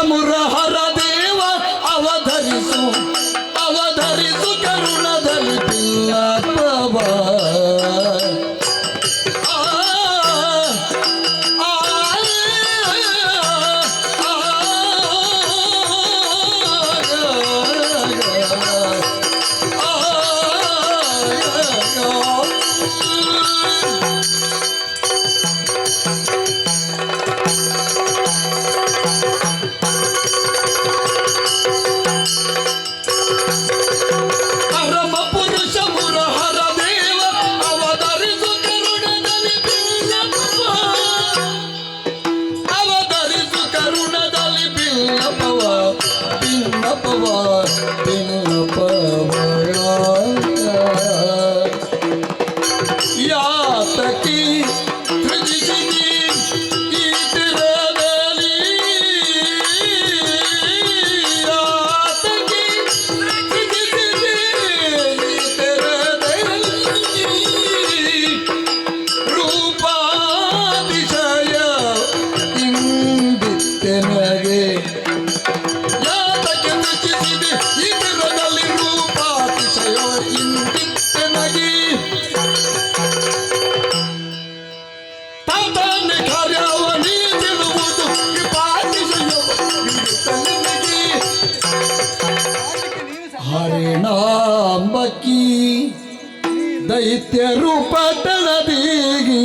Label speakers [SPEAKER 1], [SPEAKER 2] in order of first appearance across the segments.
[SPEAKER 1] ಮುರಹರ ದೇವ ಅವಧರಿಸು ಅವಧರಿಸು ಕರುಣದಲ್ಲಿ ಪಿಲ್ಲಪ್ಪ ಹರಿಣಾಂಬಕಿ ದೈತ್ಯರು ಪಟ್ಟಣದೀಗಿ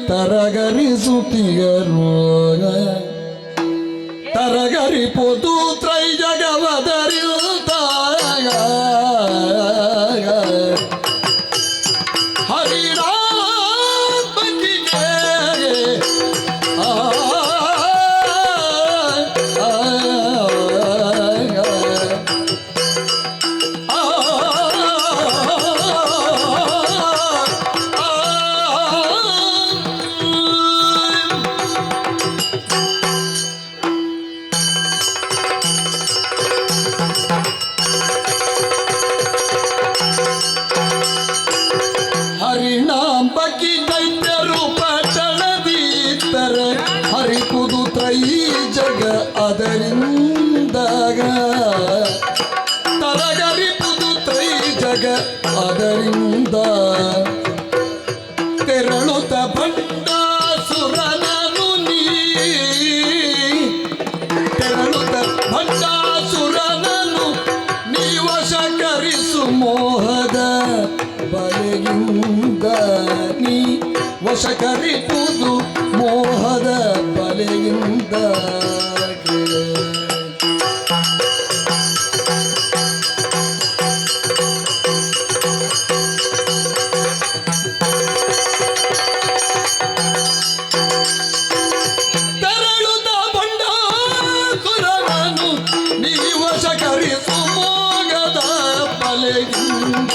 [SPEAKER 1] ತರಗರಿಸುತ್ತಿಗರು ತರಗರಿಪುದು ತ್ರೈ ಜಗವದರಿಯುತ್ತಾಗ ಹರಿಣಾಂಬಕಿಗೆ ಹರಿಣಾಂಬಕಿ ದೈತ್ಯರು ಪಟ್ಟಣದೀತರ ಹರಿಪುದು ತ್ರೈ ಜಗ ಅದರಿಂದಾಗ ತರಗರಿಪುದು ತ್ರೈ ಜಗ ಅದರಿಂದ ತೆರಳುತ್ತ ಭಂಡಾಸುರನನು ನೀ ತೆರಳುತ್ತ ಭಂಡಾಸುರನನು ನೀ ವಶಕರಿಸು ಮೋಹದ ಬಲೆಯಿಂದ ನೀ ವಶಕರಿಪುದು ಮೋಹದ ಬಲೆಯಿಂದ ತೆರಳುತ್ತ ಬಂಡಾಸುರನನು ನೀ ವಶಕರಿಸು ಮೋಹದ ಬಲೆಯಿಂದ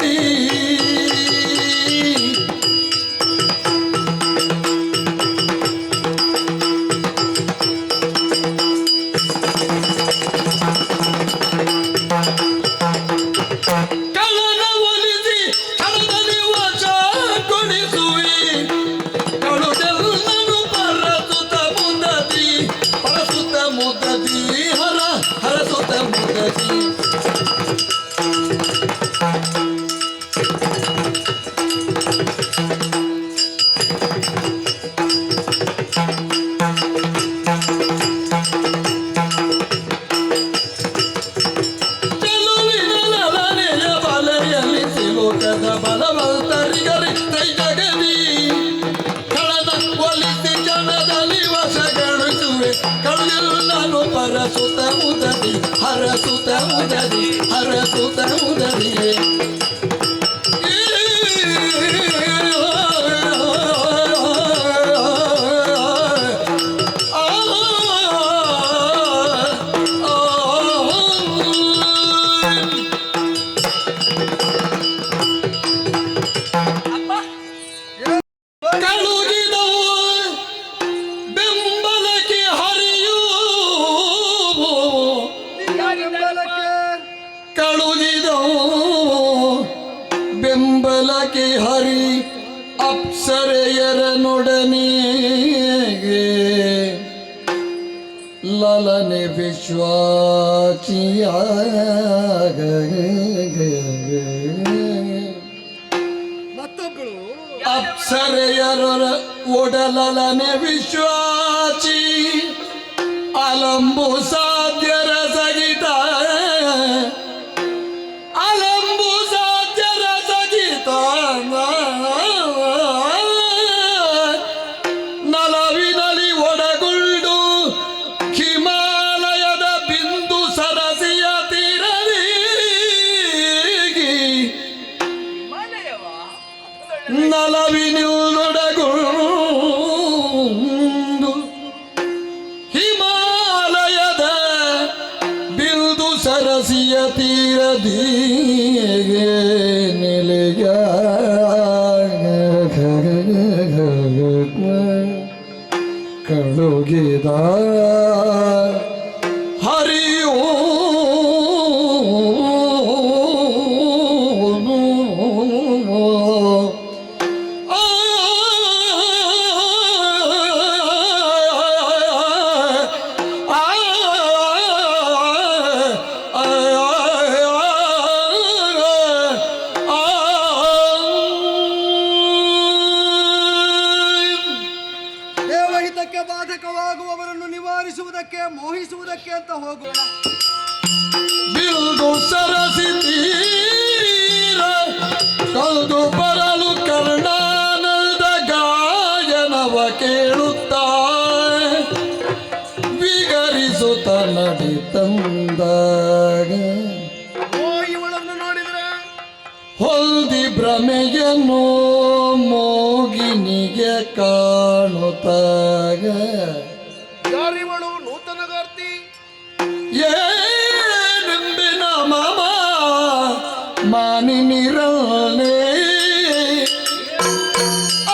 [SPEAKER 1] ಮುದದಿ ಕಳ್ಳನ ಒಲಿಸಿ ಕಳದಲ್ಲಿ ವಶ ಕೊಡಿಸುವಿ ಕಳುದೆಲ್ಲನು ಪರಸುತ್ತ ಮುದದಿ ಹರಸುತ್ತ ಮುದದಿ ಬಲವಂತರಿಗರಿ ಜಗದಿ ಕಳದ ಒಲಿಸಿ ಜನದಲ್ಲಿ ವಶಗೊಳಿಸುವೆ ಕಳೆಯಲ್ಲನು ಪರಸುತ್ತ ಮುದದಿ ಹರಸುತ್ತ ಮುದದಿ ಬೆಂಬಲಕ್ಕೆ ಹರಿ ಅಪ್ಸರೆಯರನೊಡನೆಗೆ ಲಲನೆ ವಿಶ್ವಾಚಿಯ
[SPEAKER 2] ಮತ್ತೊಬ್ಬಳು
[SPEAKER 1] ಅಪ್ಸರೆಯರ ಒಡಲಲನೆ ವಿಶ್ವಾಚಿ ಅಲಂಬು ಸಾಧ್ಯರ ಸಗಿತ ನಲವಿನಲಿ ಒಡಗುಳ್ಡು ಹಿಮಾಲಯದ ಬಿಂದು ಸರಸಿಯ ತೀರದಿ ನಲವಿನೊಡಗುಳ್ಡು ಹಿಮಾಲಯದ ಬಿಂದು ಸರಸಿಯ ತೀರದಿ ನೆಲೆಯ ಕಳುಗಿದ ಹರಿಯೋ
[SPEAKER 2] ದೇವಹಿತಕ್ಕೆ ಬಾಧಕವಾಗುವವರನ್ನು ನಿವಾರಿಸುವುದಕ್ಕೆ ಮೋಹಿಸುವುದಕ್ಕೆ ಅಂತ ಹೋಗೋಣ.
[SPEAKER 1] ಬಿಲ್ದು ಸರಸಿ ತೀರ ಕಲ್ದು ಬರಲು ಕರ್ಣಾನಂದ ಗಾಯನವ ಕೇಳುತ್ತಾ ವಿಗರಿಸುತ್ತ ನಡಿ ತಂದಾಗ
[SPEAKER 2] ಇವಳನ್ನು ನೋಡಿದ್ರೆ
[SPEAKER 1] ಹೊಲ್ದಿ ಭ್ರಮೆಯನ್ನು ಮೋಗಿನಿಗೆ ಕಾಣುತ್ತಾಗ
[SPEAKER 2] ಯಾರಿವಳು ನೂತನಗಾರ್ತಿ
[SPEAKER 1] ಏನೆಂಬಿನ ಮಮ ಮಾನಿನಿರಲೇ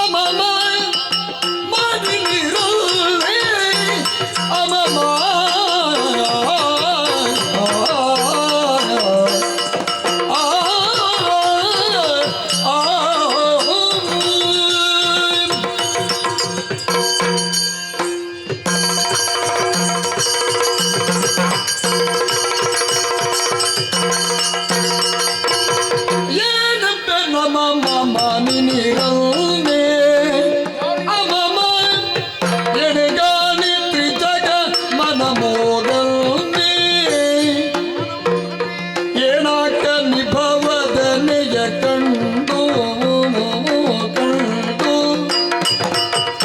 [SPEAKER 1] ಅಮಮ ಮಾನಿನಿರಲೇ ಅಮಮ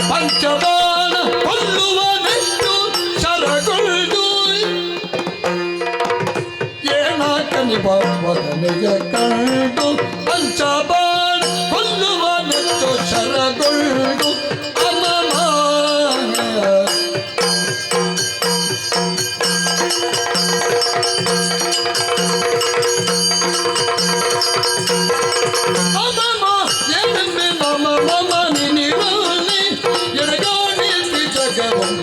[SPEAKER 1] ಪಂಚಬಾಣ ಕೊಲ್ಲುವ ನೆಟ್ಟು ಶರಗೊಳ್ಳು ಏನಾಕನಿಭವದನೆಯ ಕಂಡು ಪಂಚಬಾಣ ಕೊಲ್ಲುವ ನೆಟ್ಟು ಶರಗೊಳ್ಳು ಅಮಮ ಅಮಮ ಎಡಮೆ ಮಮ ಮಮ ನಿನಿರಲಿ ಎಡಗಾಣಿತಿ ಜಗವಂ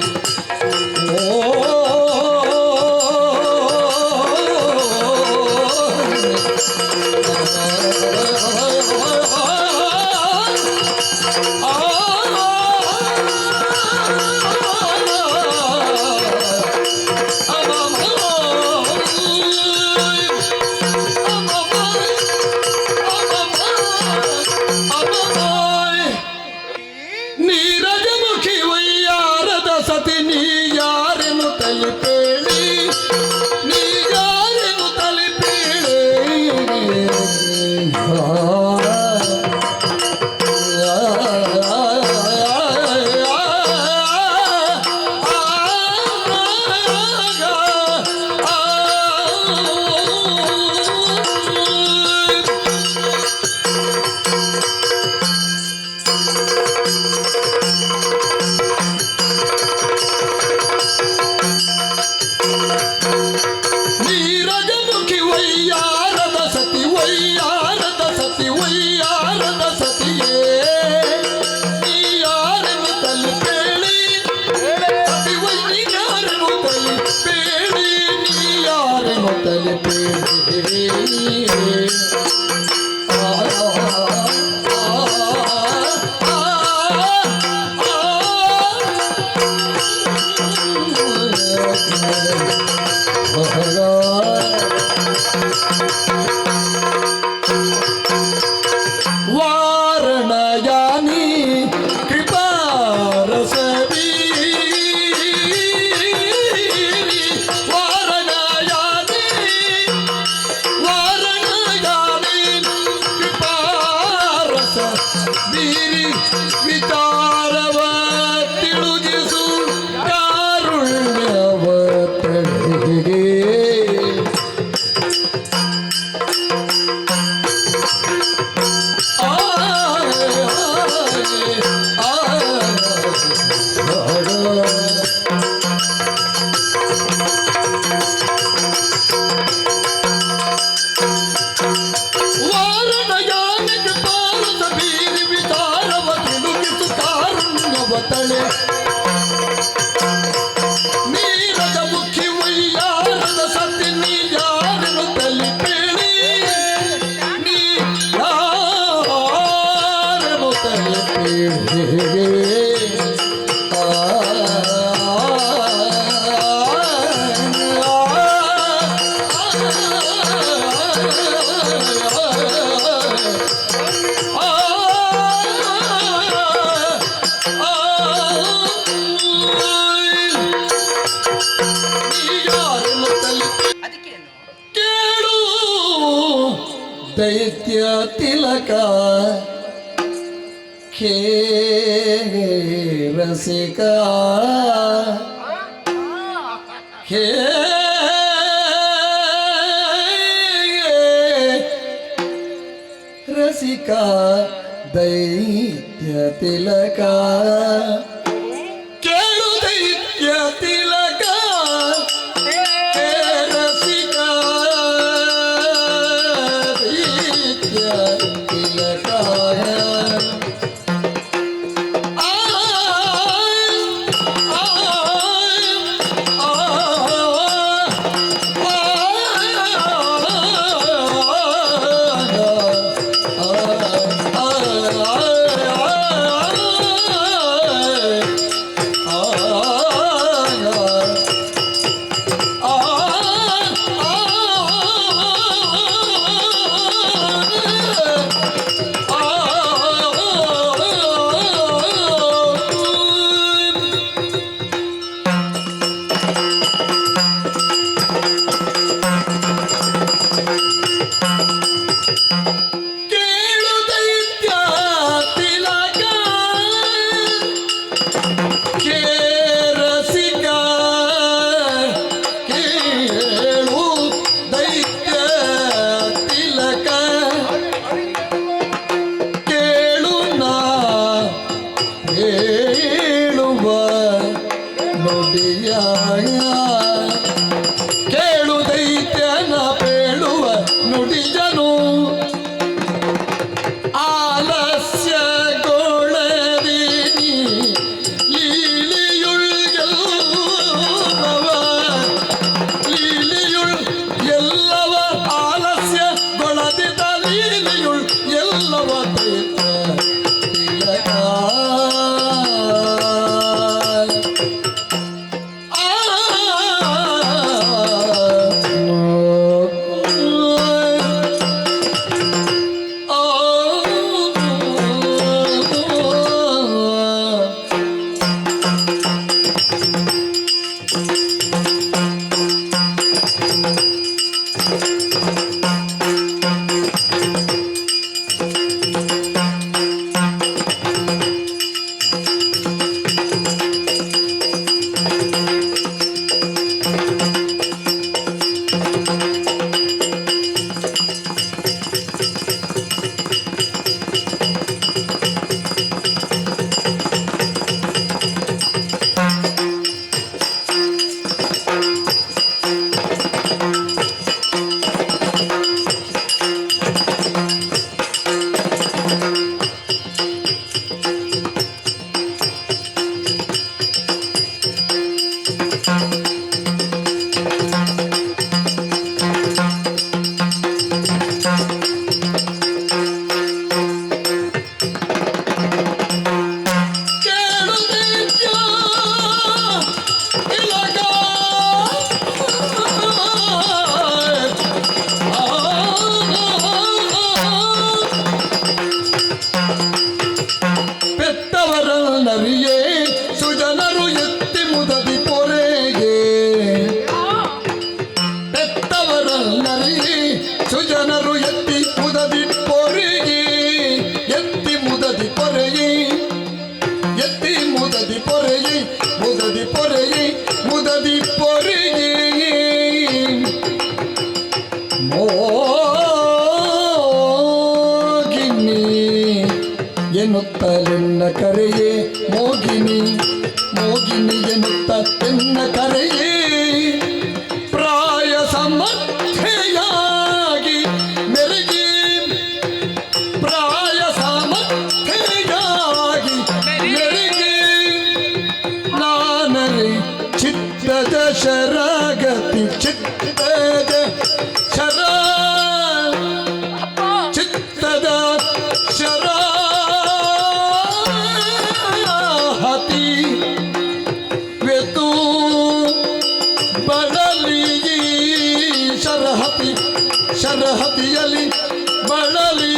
[SPEAKER 1] ನೀರಜಮುಖಿ ವಯ್ಯಾರದ ಸತಿ ನೀ ಯಾರೆನು ತಲುಪೇಳಿ ನೀ ಯಾರೆನು ತಲುಪೇಳಿ ನೀರಜಮುಖಿ ವಯ್ಯಾರದ ಸತಿ ವಯ್ಯಾರದ ಸತಿ ವಯ್ಯಾರದ ಸತಿಯೇ ನೀ ಯಾರೆನು ತಲುಪೇಳಿ ಸತಿ ವೈ ಯಾರೆನು ತಲುಪೇಳಿ ನೀ ಯಾರೆನು ತಲುಪೇಳಿ ವಾರಣಯಾನಿ ಕೃಪಾರಸವಿ ವಾರಣಯಾನಿ ವಾರಣಯಾನಿ ಕೃಪಾರಸ ಬೀರಿ ವಿಚಾರವ ತಿಳುಗಿಸು ಕಾರುಣ್ಯವ ತಡೆಗೆ ವಾರಣಯಾನಿಕ ಪಾರಸ ಬೀರಿ ವಿಚಾರವ ತಿಳುಗಿಸು ಕಾರುಣ್ಯವ ತಳೆ ನೀರದ ಮುಖಿ ವಯ್ಯಾರದ ಸತಿ ನೀ ಯಾರನ್ನು ತಲುಪೇಳಿ ನೀ ಯಾರನ್ನು ತಲುಪೇಳಿ
[SPEAKER 3] ಅದಕ್ಕೇನು
[SPEAKER 1] ಕೇಳು ದೈತ್ಯ ತಿಲಕ ಖೇ ರಸಿಕ ಖೇ ರಸಿಕ ದೈತ್ಯ ತಿಲಕ ಕೇಳು ದೈತ್ಯ ತಿಲಕ ಖೇ ರಸಿಕ ದೈತ್ಯ ತಿಲಕ ಎನ್ನುತ್ತಲೆನ್ನ ಕರೆಯೇ ಮೋಗಿನಿ ಮೋಗಿನಿ ಎನ್ನುತ್ತ ಎನ್ನ ಕರೆಯೇ ಪ್ರಾಯ ಸಮರ್ಥೆಯಾಗಿ ಮೆರುಗಿ ಪ್ರಾಯ ಸಮರ್ಥೆಯಾಗಿ ಮೆರುಗಿ ನಾನರಿ ಚಿತ್ತದ ಶರಗತಿ ಚಿತ್ತದ ಶರ ಚಿತ್ತದ ಶರಹತಿ ವೆತು ಬಳಲಿ ಶರಹತಿ ಶರಹತಿಯಲ್ಲಿ ಬಳಲಿ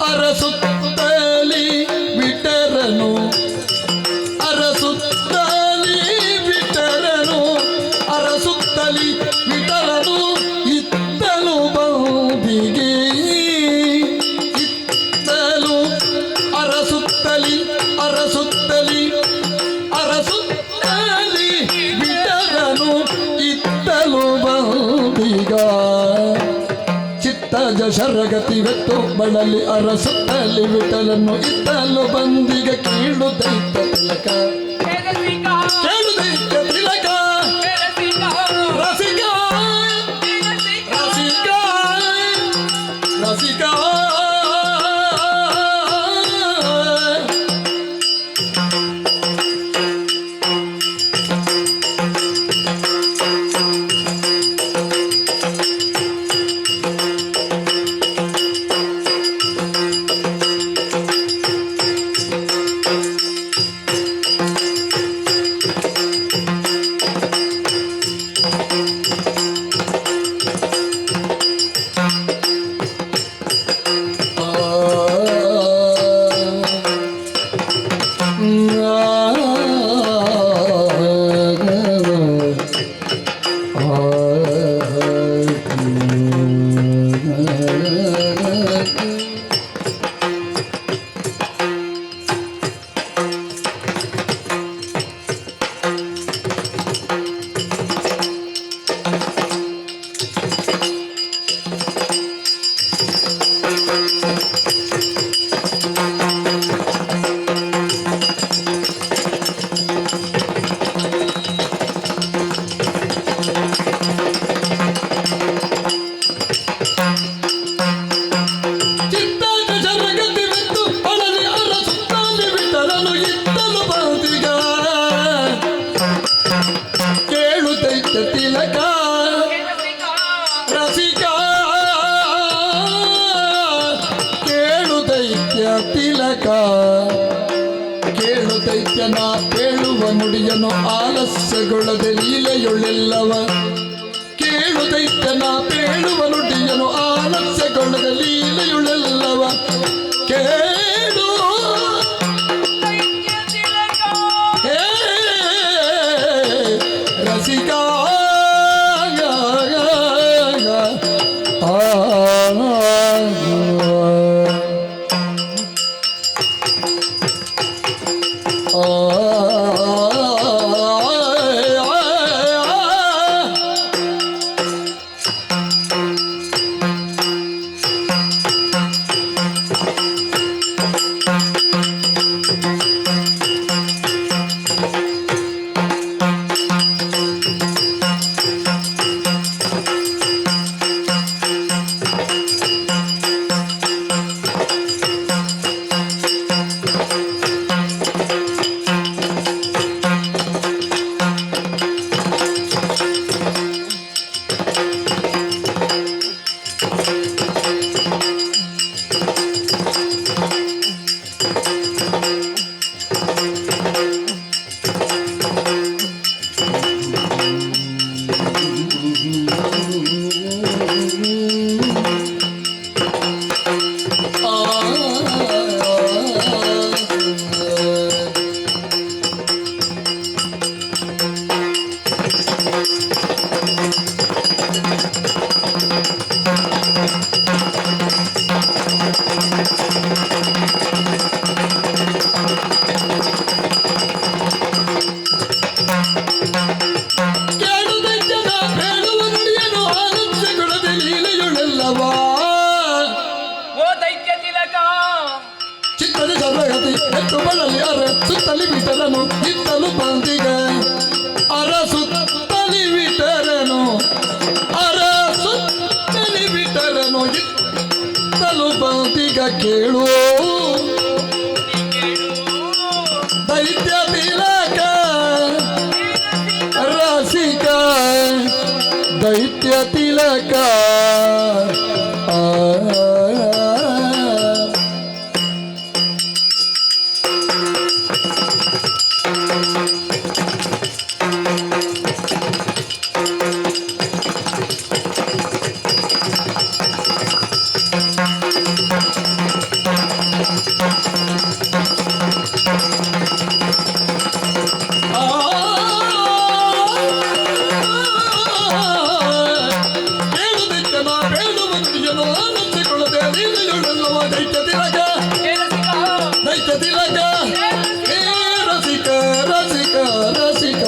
[SPEAKER 1] ಅರಸುತ್ತಲಿ ಬಿಟರನು ಅರಸುತ್ತಲಿ ಬಿಟರನು ಅರಸುತ್ತಲಿ ಬಿಟರನು ಇತ್ತಲು ಬಂದಿಗೆ ಇತ್ತಲು ಅರಸುತ್ತಲಿ ಅರಸುತ್ತಲಿ ಅರಸುತ್ತಲಿ ಬಿಟರನು ಇತ್ತಲು ಬಂದಿಗ ಚಿತ್ತಜ ಶರಗತಿ ವೆತ್ತು ಬಳಲಿ ಅರಸುತ್ತಲಿ ವಿಠಲನ್ನು ಇತ್ತಲು ಬಂದಿಗ ಕೀಳು ದೈತ್ಯ ತಿಲಕ ಕೇಳು ದೈತ್ಯ ತಿಲಕ ರಸಿಕ ರಸಿಕ ರಸಿಕ ತಿಲಕ ರಸಿಕ ಕೇಳು ದೈತ್ಯ ತಿಲಕ ಕೇಳು ದೈತ್ಯನ ಕೇಳುವ ನುಡಿಯನು ಆಲಸ್ಯಗೊಳ್ಳದೆ ಲೀಲೆಯೊಳ್ಳೆಲ್ಲವ ಕೇಳು ದೈತ್ಯನ ಕೇಳುವ ನುಡಿಯನು ಆಲಸ್ಯಗೊಳ್ಳದೆ ಲೀಲೆಯೊಳ್ಳೆಲ್ಲವ ಕೇಳು ರಸಿಕ ಸರಿ ಸರ್ವಗತಿ ಎತ್ತು ಬಳಲಿ ಅರ ಸುತ್ತಲಿ ಬಿಟ್ಟರನು ಇತ್ತಲು ಬಂದಿಗ ಅರ ಸುತ್ತಲಿ ಬಿಟ್ಟರನು ಅರ ಸುತ್ತಲಿ ಬಿಟ್ಟರನು ಇತ್ತಲು ಬಂದಿಗ ಕೇಳು ದೈತ್ಯ ತಿಲಕ ರಸಿಕ ದೈತ್ಯ ತಿಲಕ ದೈತ್ಯ ತಿಲಕ ದೈತ್ಯ ತಿಲಕ ರಸಿಕ ರಸಿಕ ರಸಿಕ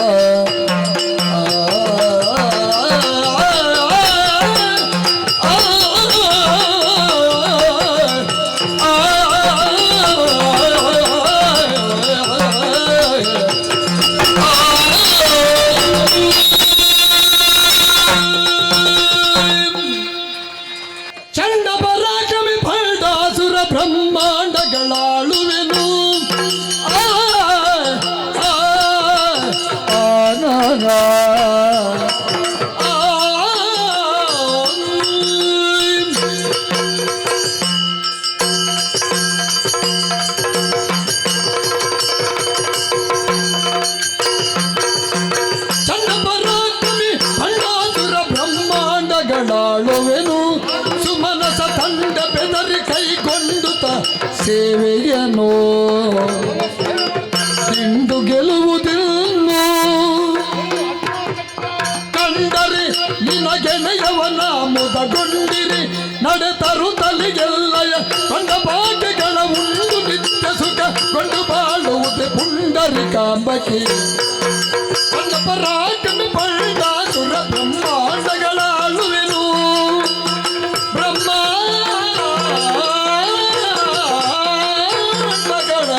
[SPEAKER 1] ಚಂಡ ಪರಾಕ್ರಮಿ ಫಲ್ಡಾಸುರ ಬ್ರಹ್ಮಾಂಡಗಳಾಳುವೆನು ಚಂಡ ಪರಾಕ್ರಮಿ ಫಲ್ಡಾಸುರ ಬ್ರಹ್ಮಾಂಡಗಳಾಳುವೆನು ಸುಮನಸ ತಂಡ ಬೆದರಿ ಕೈಗೊಂಡುತ್ತ ಸೇವೆಯನು ದಿಂಡು ಗೆಲುವುದಿನ್ನು ಕಂಡರೆ ನಿನಗೆನೆಯವನ ಮುದಗೊಂಡಿರಿ ನಡೆತರು ತಲೆಗೆಲ್ಲಯ ಕಂಡ ಭಾಗ್ಯಗಳ ಉಂಡು ನಿತ್ಯ ಸುಖ ಕೊಂಡು ಬಾಳುವುದೇ ಪುಂಡರಿಕಾಂಬಕಿ ಕಂಡ ಪರಾಕ್ರಮಿ ಫಲ್ಡಾಸುರ ಬ್ರಹ್ಮಾಂಡಗಳಾಳುವೆನು ಬ್ರಹ್ಮಾಂಡಗಳ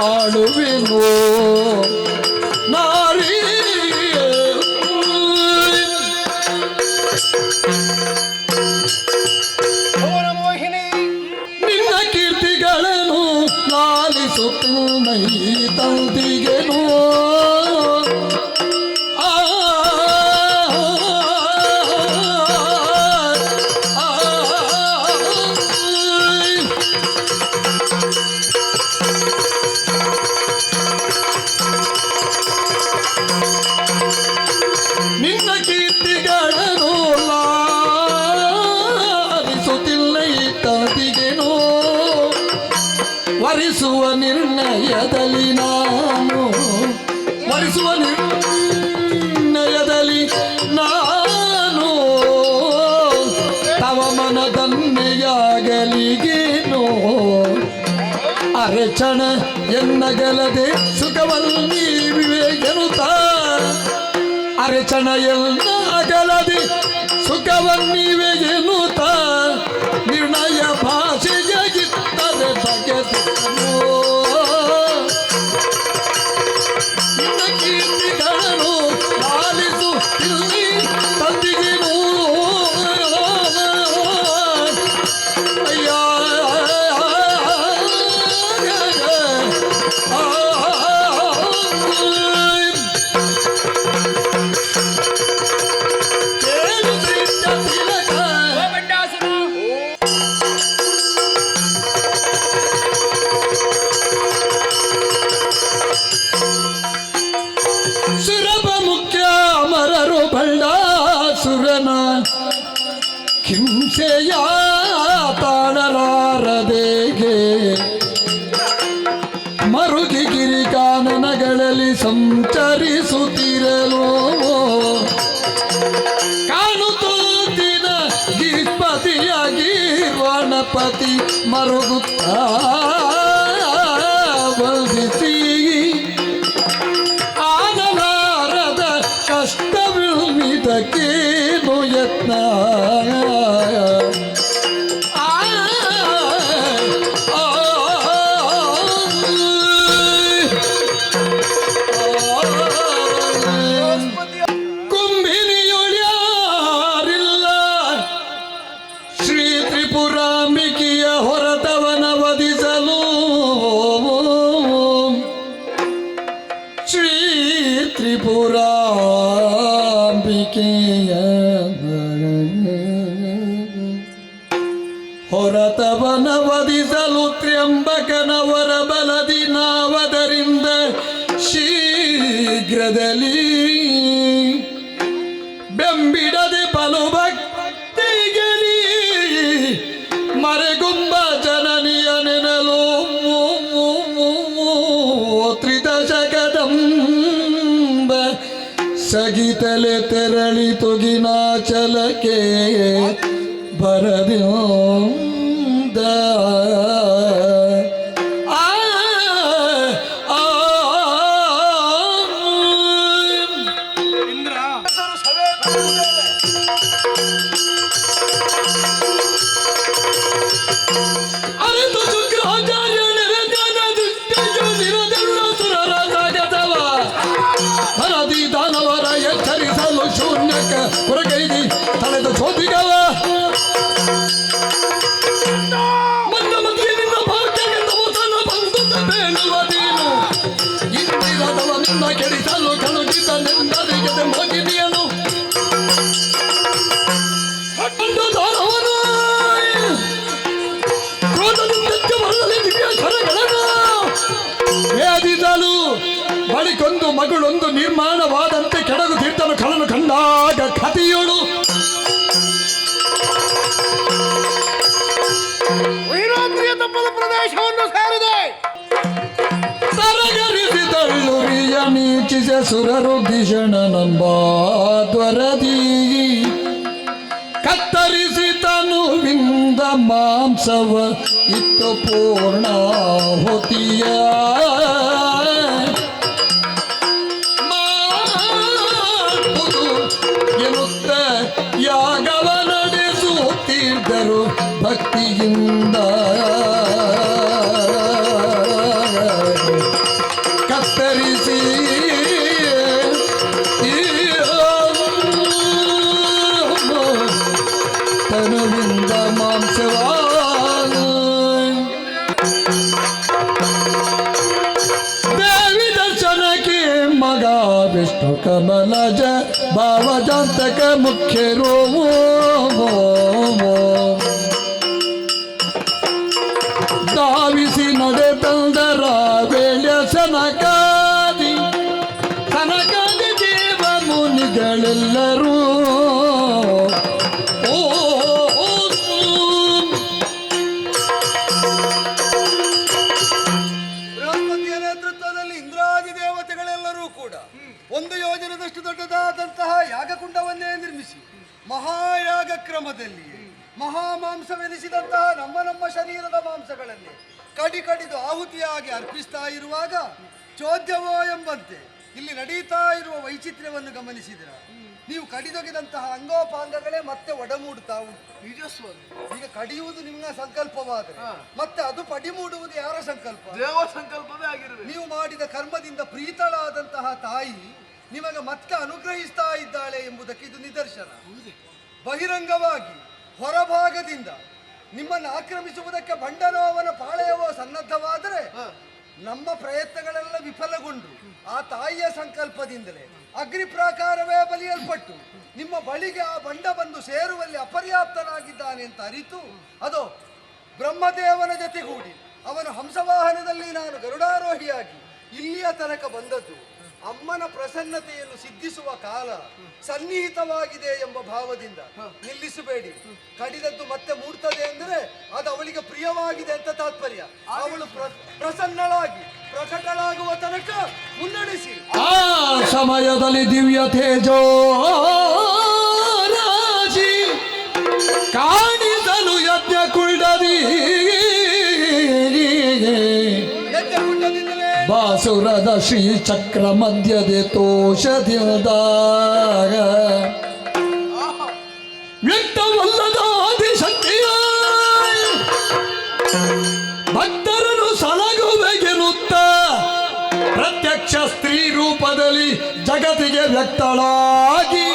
[SPEAKER 1] ಆಳುವೆನು ನಾರಿ
[SPEAKER 2] ಭುವನ ಮೋಹಿನಿ
[SPEAKER 1] ನಿನ್ನ ಕೀರ್ತಿಗಳನ್ನು ಲಾಲಿಸುತ್ತೈ ತಂದಿಗೆನು ನಿನ್ನ ಕೀರ್ತಿಗಳನ್ನು ಲಾಲಿಸುತ್ತಿಲ್ಲ ತಂದಿಗೆನು ವರಿಸುವ ನಿರ್ಣಯದಲ್ಲಿ ನಾನು ವರಿಸುವ ನಿರ್ಣಯದಲ್ಲಿ ನಾನು ತವ ಮನದನ್ನೆಯಾಗಲಿಗೇನು ಅರೆಚಣ ಎನ್ನಗಲದೆ ಸುಖವನ್ನೀವಿವೆ ಎನ್ನುತ್ತ ಅರೆಚಣ ಎನ್ನಗಲದೆ ಸುಖವನ್ನೀವೆ ಎನ್ನುತ್ತ ನಿರ್ಣಯ ಭಾಷೆಯಾಗಿದ್ದರೆ ಬಗೆದನು ನಿನ್ನ ಕೀರ್ತಿಗಳನ್ನು ಲಾಲಿಸು ಇಲ್ಲಿ ತಂದಿಗೆನು ಅಯ್ಯ ಸುರಭ ಮುಖ್ಯ ಅಮರರು ಬಳ್ಳಾಸುರನ ಹಿಂಸೆಯ ತಾಳಲಾರದೇಗೆ ಮರುಗಿ ಗಿರಿಕಾನನಗಳಲ್ಲಿ ಸಂಚರಿಸುತ್ತಿರಲು ಕಾಣುತ್ತಿನ ಗೀಪತಿಯಾಗಿ ಗಣಪತಿ ಮರುಗುತ್ತಾ ಬಂದಿಸಿ ಆನಲಾರದ ಕಷ್ಟವಿದಕ್ಕೇನು ಯತ್ನ ಅವನ ವಧಿಸಲು ತ್ರ್ಯಂಬಕನವರ ಬಲದಿ ನಾವದರಿಂದ ಶೀಘ್ರದಲ್ಲಿ ಬೆಂಬಿಡದೆ ಬಲು ಭಕ್ತಿಗಲಿ ಮರೆಗುಂಬ ಜನನಿಯ ನೆನಲು ತ್ರಿದಶಕದಂಬ ಸಗಿತಲೆ ತೆರಳಿ ತುಗಿನಾಚಲಕ್ಕೆ ಬರದಿಂದ
[SPEAKER 2] ಇಂದ್ರ ಹೆಸರು ಸಭೆ ಮಾಡುವುದೇನೆ.
[SPEAKER 1] ಅರಿತು ಶುಕ್ರಾಚಾರ್ಯ ನಿರಂಜನ ದುಷ್ಟಜು ನಿರದೆಲ್ಲ ಸುರರ ಸಾಗತವ ಭರದಿ ದಾನವರ ಎಚ್ಚರಿಸಲು ಶೂನ್ಯಕ ಹೊರಗೈದಿ ತಳೆದ ಚೋದಿಗವ ಮನ್ನ ಮಧ್ಯದಿಂದ ಭಾಗ್ಯವೆಂದವು ತನ್ನ ಬಂಧುತ ಬೇಳುವದೇನು ಇಂದಿರದವ ನಿನ್ನ ಕೆಡಿಸಲು ಕಳುಹಿತ ನೆಂದರಿಗದೆ ಮೋಗಿನಿಯನು ದಾನವನು ವೇದಿಸಲು ಬಳಿಕೊಂದು ಮಗಳೊಂದು ನಿರ್ಮಾಣವಾದಂತೆ ಕೆಡಗು ತೀರ್ಥನು ಕಳನು ಕಂಡಾಗ ಕಥೆಯೋಳು
[SPEAKER 2] ವೈರಾಗ್ಯ ತಪ್ಪದ ಪ್ರದೇಶವನ್ನು ಸೇರಿದೆ.
[SPEAKER 1] ತರಗರಿಸಿದಳ್ಳುರಿಯ ನೀಚಿಸ ಸುರರು ಭೀಷಣನಂಬಾದ್ವರದಿ ಕತ್ತರಿಸಿ ತನುವಿಂದ ಮಾಂಸವ ಇತ್ತು ಪೂರ್ಣಾಹುತಿಯ ಮಾಡುವುದು ಎನ್ನುತ್ತ ಯಾಗವ ನಡೆಸುತ್ತಿದ್ದರು ಭಕ್ತಿಯಿಂದ ಕತ್ತರಿಸಿ ತನುವಿಂದ ಮಾಂಸವ ದೇವಿ ದರ್ಶನಕ್ಕೆ ಮಗ ವಿಷ್ಣು ಕಮಲಜ ಭಾವಜಾತಕ ಮುಖ್ಯರು ಧಾವಿಸಿ ನಡೆ ತಂದರ ವೇಳ್ಯ ಸನಕಾದಿ ಜೀವ ಮುನಿಗಳೆಲ್ಲರೂ
[SPEAKER 4] ಬೃಹಸ್ಪತಿಯ ನೇತೃತ್ವದಲ್ಲಿ ಇಂದ್ರಾದಿ ದೇವತೆಗಳೆಲ್ಲರೂ ಕೂಡ ಒಂದು ಯೋಜನದಷ್ಟು ದೊಡ್ಡದಾದಂತಹ ಯಾಗಕುಂಡವನ್ನೇ ನಿರ್ಮಿಸಿ ಮಹಾಯಾಗ ಕ್ರಮದಲ್ಲಿ ಮಹಾಮಾಂಸವೆನಿಸಿದಂತಹ ನಮ್ಮ ಶರೀರದ ಮಾಂಸಗಳನ್ನೇ ಕಡಿದು ಆಹುತಿಯಾಗಿ ಅರ್ಪಿಸ್ತಾ ಇರುವಾಗ ಚೋದ್ಯವೋ ಎಂಬಂತೆ ಇಲ್ಲಿ ನಡೀತಾ ಇರುವ ವೈಚಿತ್ರ್ಯವನ್ನು ಗಮನಿಸಿದ್ರ ನೀವು ಕಡಿದೊಗೆದಂತಹ ಅಂಗೋಪಾಂಗಗಳೇ ಮತ್ತೆ ಒಡಮೂಡ್ತಾ ಉಂಟು. ಈಗ ಕಡಿಯುವುದು ನಿಮ್ಮ ಸಂಕಲ್ಪವಾದರೆ ಮತ್ತೆ ಅದು ಪಡಿಮೂಡುವುದು ಯಾರ ಸಂಕಲ್ಪ?
[SPEAKER 2] ದೇವ ಸಂಕಲ್ಪವೇ ಆಗಿರಬೇಕು.
[SPEAKER 4] ನೀವು ಮಾಡಿದ ಕರ್ಮದಿಂದ ಪ್ರೀತಳಾದಂತಹ ತಾಯಿ ನಿಮಗೆ ಮತ್ತೆ ಅನುಗ್ರಹಿಸ್ತಾ ಇದ್ದಾಳೆ ಎಂಬುದಕ್ಕೆ ಇದು ನಿದರ್ಶನ. ಬಹಿರಂಗವಾಗಿ ಹೊರಭಾಗದಿಂದ ನಿಮ್ಮನ್ನು ಆಕ್ರಮಿಸುವುದಕ್ಕೆ ಬಂಡನೋವನ ಪಾಳೆಯವೋ ಸನ್ನದ್ಧವಾದರೆ ನಮ್ಮ ಪ್ರಯತ್ನಗಳೆಲ್ಲ ವಿಫಲಗೊಂಡು ಆ ತಾಯಿಯ ಸಂಕಲ್ಪದಿಂದಲೇ ಅಗ್ನಿ ಪ್ರಾಕಾರವೇ ಬಲಿಯಲ್ಪಟ್ಟು ನಿಮ್ಮ ಬಳಿಗೆ ಆ ಬಂಡ ಬಂದು ಸೇರುವಲ್ಲಿ ಅಪರ್ಯಾಪ್ತನಾಗಿದ್ದಾನೆ ಅಂತ ಅರಿತು ಅದು ಬ್ರಹ್ಮದೇವನ ಜೊತೆಗೂಡಿ ಅವನ ಹಂಸವಾಹನದಲ್ಲಿ ನಾನು ಗರುಡಾರೋಹಿಯಾಗಿ ಇಲ್ಲಿಯ ತನಕ ಬಂದದ್ದು ಅಮ್ಮನ ಪ್ರಸನ್ನತೆಯನ್ನು ಸಿದ್ಧಿಸುವ ಕಾಲ ಸನ್ನಿಹಿತವಾಗಿದೆ ಎಂಬ ಭಾವದಿಂದ ನಿಲ್ಲಿಸಬೇಡಿ. ಕಡಿದದ್ದು ಮತ್ತೆ ಮೂಡ್ತದೆ ಅಂದರೆ ಅದು ಅವಳಿಗೆ ಪ್ರಿಯವಾಗಿದೆ ಅಂತ ತಾತ್ಪರ್ಯ. ಅವಳು ಪ್ರಸನ್ನಳಾಗಿ ಪ್ರಕಟಳಾಗುವ ತನಕ ಮುನ್ನಡೆಸಿ.
[SPEAKER 1] ಆ ಸಮಯದಲ್ಲಿ ದಿವ್ಯ ತೇಜೋ ರಾಶಿ ಕಾಣಿಸಲು ಯಜ್ಞ ಕುಂಡದಿ ಬಾಸುರದ ಶ್ರೀ ಚಕ್ರ ಮಧ್ಯದೆ ತೋಷದಿಂದ ವ್ಯಕ್ತವಲ್ಲದ ಆದಿಶಕ್ತಿಯ ಭಕ್ತರನ್ನು ಸಲಗುವೆಗೆನುತ್ತ ಪ್ರತ್ಯಕ್ಷ ಸ್ತ್ರೀ ರೂಪದಲ್ಲಿ ಜಗತ್ತಿಗೆ ವ್ಯಕ್ತಳಾಗಿ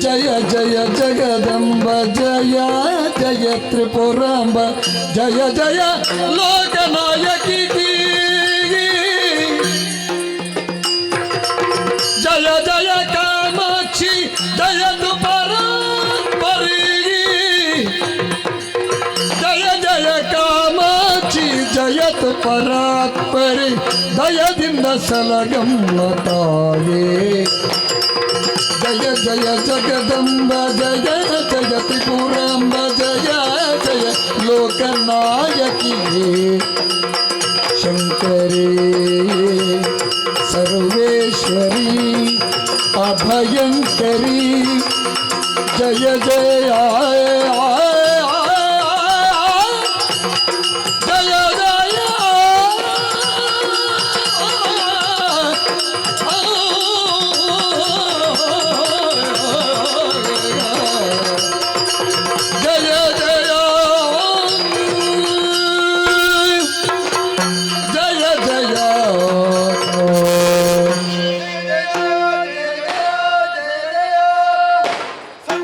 [SPEAKER 1] ಜಯ ಜಯ ಜಗದಂಬ ಜಯ ಜಯ ತ್ರಿಪುರಾಂಬ ಜಯ ಜಯ ಲೋಕನಾಯಕಿ ಜಯ ಜಯ ಕಾಮಾಕ್ಷಿ ಜಯತು ಪರಾತ್ಪರಿ ಜಯ ಜಯ ಕಾಮಾಕ್ಷಿ ಜಯತು ಪರಾತ್ಪರಿ ದಯದಿಂದ ಸಲಗಮ್ಮ ತಾಯೇ ಜಯ ಜಯ ಜಗದಂಬ ಜಯ ಜಯ ತ್ರಿಪುರಾಂಬ ಜಯ ಜಯ ಲೋಕನಾಯಕಿ ಶಂಕರಿ ಸರ್ವೇಶ್ವರಿ ಅಭಯಂಕರಿ ಜಯ ಜಯ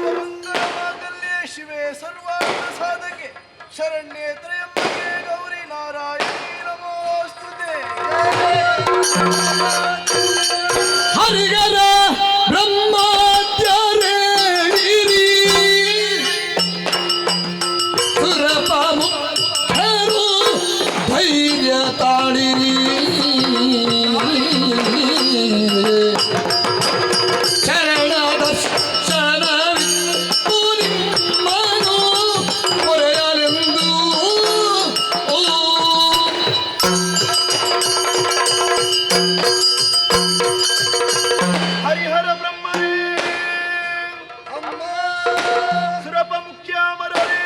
[SPEAKER 2] ಸರ್ವಮಂಗಲಮಾಂಗಲ್ಯೆ ಶಿವೆ ಸರ್ವಾರ್ಥ ಸಾಧಕೆ ಶರಣ್ಯೇ ತ್ರಯಂಬಕೆ ಗೌರಿ ನಾರಾಯಣಿ ನಮೋಸ್ತುತೆ.
[SPEAKER 1] ಹರಿಗರ ಬ್ರಹ್ಮಾದ್ಯರೇರಿ ಸುರಪ ಮುಖರು ಧೈರ್ಯ ತಾಳಿರಿ ಶರಣ ದರ್ಶನ ನಿಮ್ಮನು ಪೊರೆಯಲೆಂದು
[SPEAKER 2] ಹರಿಹರ ಬ್ರಹ್ಮರೇ
[SPEAKER 4] ಅಮ್ಮ
[SPEAKER 2] ಸುರಪ ಮುಖ್ಯಾಮರರೇ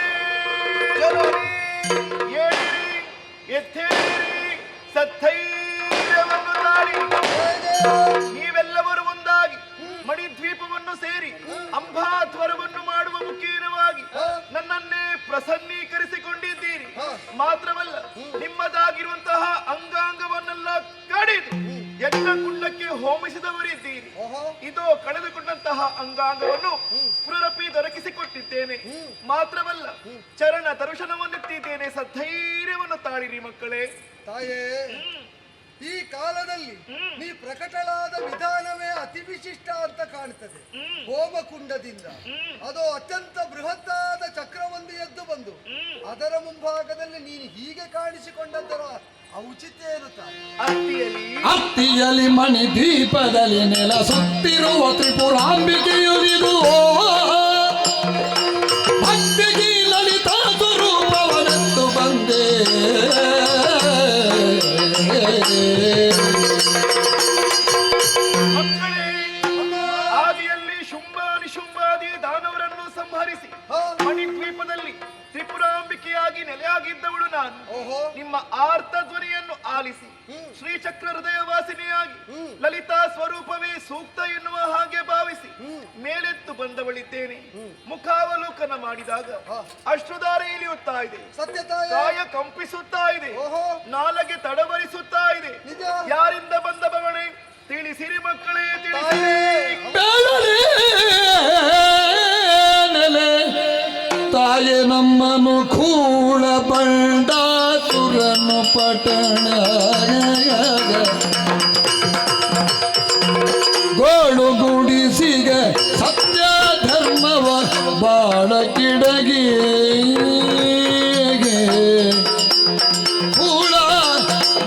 [SPEAKER 2] ಜನರಿ ಏಳಿರಿ ಎದ್ದೇಳಿರಿ ಸತ್ತೈರ್ಯವನ್ನು ತಾಳಿ ನೀವೆಲ್ಲವರು ಒಂದಾಗಿ ಮಣಿದ್ವೀಪವನ್ನು ಸೇರಿ ಅಂಬಾಧ್ವರವನ್ನು ಮಾಡುವ ಮುಖೇನವಾಗಿ ನನ್ನನ್ನೇ ಪ್ರಸನ್ನೀಕರಿಸಿಕೊಂಡಿದ್ದೀರಿ. ಮಾತ್ರವಲ್ಲ ನಿಮ್ಮದಾಗಿರುವಂತಹ ಅಂಗಾಂಗವನ್ನೆಲ್ಲ ಕಡಿದು ಯಜ್ಞ ಕುಂಡಕ್ಕೆ ಹೋಮಿಸಿದವರಿದ್ದೀರಿ. ಇದು ಕಳೆದುಕೊಂಡಂತಹ ಅಂಗಾಂಗವನ್ನು ಪುನರಪಿ ದೊರಕಿಸಿಕೊಟ್ಟಿದ್ದೇನೆ. ಮಾತ್ರವಲ್ಲ ಚರಣ ದರ್ಶನವನ್ನೆತ್ತಿದ್ದೇನೆ. ಸಧೈರ್ಯವನ್ನು ತಾಳಿರಿ ಮಕ್ಕಳೇ.
[SPEAKER 4] ತಾಯೇ ಈ ಕಾಲದಲ್ಲಿ ನೀ ಪ್ರಕಟಳಾದ ವಿಧಾನವೇ ಅತಿ ವಿಶಿಷ್ಟ ಅಂತ ಕಾಣ್ತದೆ. ಹೋಮಕುಂಡದಿಂದ ಅದು ಅತ್ಯಂತ ಬೃಹತ್ತಾದ ಚಕ್ರವೊಂದು ಎದ್ದು ಬಂದು ಅದರ ಮುಂಭಾಗದಲ್ಲಿ ನೀನು ಹೀಗೆ ಕಾಣಿಸಿಕೊಂಡದ್ದರ ಔಚಿತ್ಯ ಏನು ತಾಯಿ?
[SPEAKER 1] ಅತ್ತಿಯಲ್ಲಿ ಮಣಿ ದೀಪದಲ್ಲಿ ನೆಲ ಸುತ್ತಿರುವ ತ್ರಿಪುರಾಂಬಿಕೆಯುರಿದು ಭಕ್ತಿಗೆ ಲಲಿತಾ ಸ್ವರೂಪವನೆತ್ತು ಬಂದೆ
[SPEAKER 2] ಮಕ್ಕಳೇ, ಆದಿಯಲ್ಲಿ ಶುಂಭ ನಿಶುಂಭಾದಿ ದಾನವರನ್ನು ಸಂಹರಿಸಿ ಮಣಿದ್ವೀಪದಲ್ಲಿ ತ್ರಿಪುರಾಂಬಿಕೆಯಾಗಿ ನೆಲೆಯಾಗಿದ್ದವಳು ನಾನು. ನಿಮ್ಮ ಆರ್ತ ಧ್ವನಿಯನ್ನು ಆಲಿಸಿ ಶ್ರೀಚಕ್ರ ಹೃದಯವಾಸಿನಿಯಾಗಿ ಲಲಿತಾ ಸ್ವರೂಪವೇ ಸೂಕ್ತ ಎನ್ನುವ ಹಾಗೆ ಭಾವಿಸಿ ಮೇಲೆತ್ತು ಬಂದವಳಿದ್ದೇನೆ. ಮುಖಾವಲೋಕನ ಮಾಡಿದಾಗ ಅಶ್ರುಧಾರೆ ಇಳಿಯುತ್ತಾ ಇದೆ, ಕಾಯ ಕಂಪಿಸುತ್ತಾ ಇದೆ, ನಾಲಗೆ ತಡವರಿಸುತ್ತಾ ಇದೆ. ಯಾರಿಂದ ಬಂದ ಬವಣೆ ತಿಳಿಸಿರಿ ಮಕ್ಕಳೇ, ತಿಳಿಸಿರಿ.
[SPEAKER 1] ತಾಯೆ ನಮ್ಮನು ಕೂಳ ಬಂಡಾಸುರನು ಪಟಣ ಗೋಳು ಗುಡಿಸಿಗ ಸತ್ಯ ಧರ್ಮವ ಬಾಳ ಕಿಡಗಿ ಕೂಳ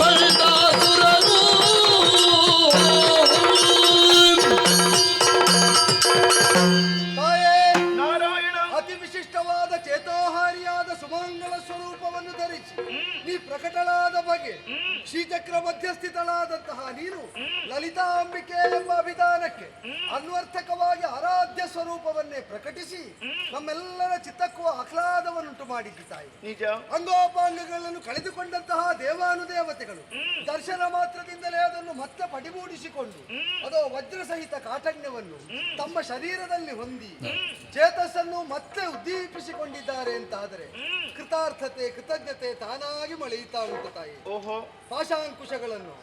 [SPEAKER 1] ಬಂಡಾಸುರನು
[SPEAKER 4] ತಾಯೇ
[SPEAKER 2] ನಾರಾಯಣ
[SPEAKER 4] ಅತಿ ವಿಶಿಷ್ಟವಾದ ಚೇತೋಹಾರಿಯಾದ ಸುಮಂಗಲ ಸ್ವರೂಪವನ್ನು ಧರಿಸಿ ನೀ ಪ್ರಕಟಳಾದ ಬಗೆ ಶ್ರೀಚಕ್ರ ಮಧ್ಯಸ್ಥಿತಳಾದಂತಹ ನೀನು ಲಲಿತಾಂಬಿಕೆ ಎಂಬ ಅಭಿಧಾನಕ್ಕೆ ಅನ್ವರ್ಥಕವಾಗಿ ಆರಾಧ್ಯ ಸ್ವರೂಪವನ್ನೇ ಪ್ರಕಟಿಸಿ ನಮ್ಮೆಲ್ಲರ ಚಿತ್ತಕ್ಕೂ ಆಹ್ಲಾದವನ್ನುಂಟು ಮಾಡಿದ್ದಿ ತಾಯಿ.
[SPEAKER 2] ನಿಜ.
[SPEAKER 4] ಅಂಗೋಪಾಂಗಗಳನ್ನು ಕಳೆದುಕೊಂಡಂತಹ ದೇವಾನುದೇವತೆಗಳು ದರ್ಶನ ಮಾತ್ರದಿಂದಲೇ ಅದನ್ನು ಮತ್ತೆ ಪಡಿಮೂಡಿಸಿಕೊಂಡು ಅದು ವಜ್ರ ಸಹಿತ ಕಾಠಣ್ಯವನ್ನು ತಮ್ಮ ಶರೀರದಲ್ಲಿ ಹೊಂದಿ ಚೇತಸ್ಸನ್ನು ಮತ್ತೆ ಉದ್ದೀಪಿಸಿಕೊಂಡಿದ್ದಾರೆ ಅಂತಾದರೆ ಕೃತಾರ್ಥತೆ ಕೃತಜ್ಞತೆ ತಾನಾಗಿ ಮಳೆಯುತ್ತಾ ಉಂಟು ತಾಯಿ.
[SPEAKER 2] ಓಹೋ,
[SPEAKER 4] ಪಾಶಾಂಕುಶಗಳನ್ನು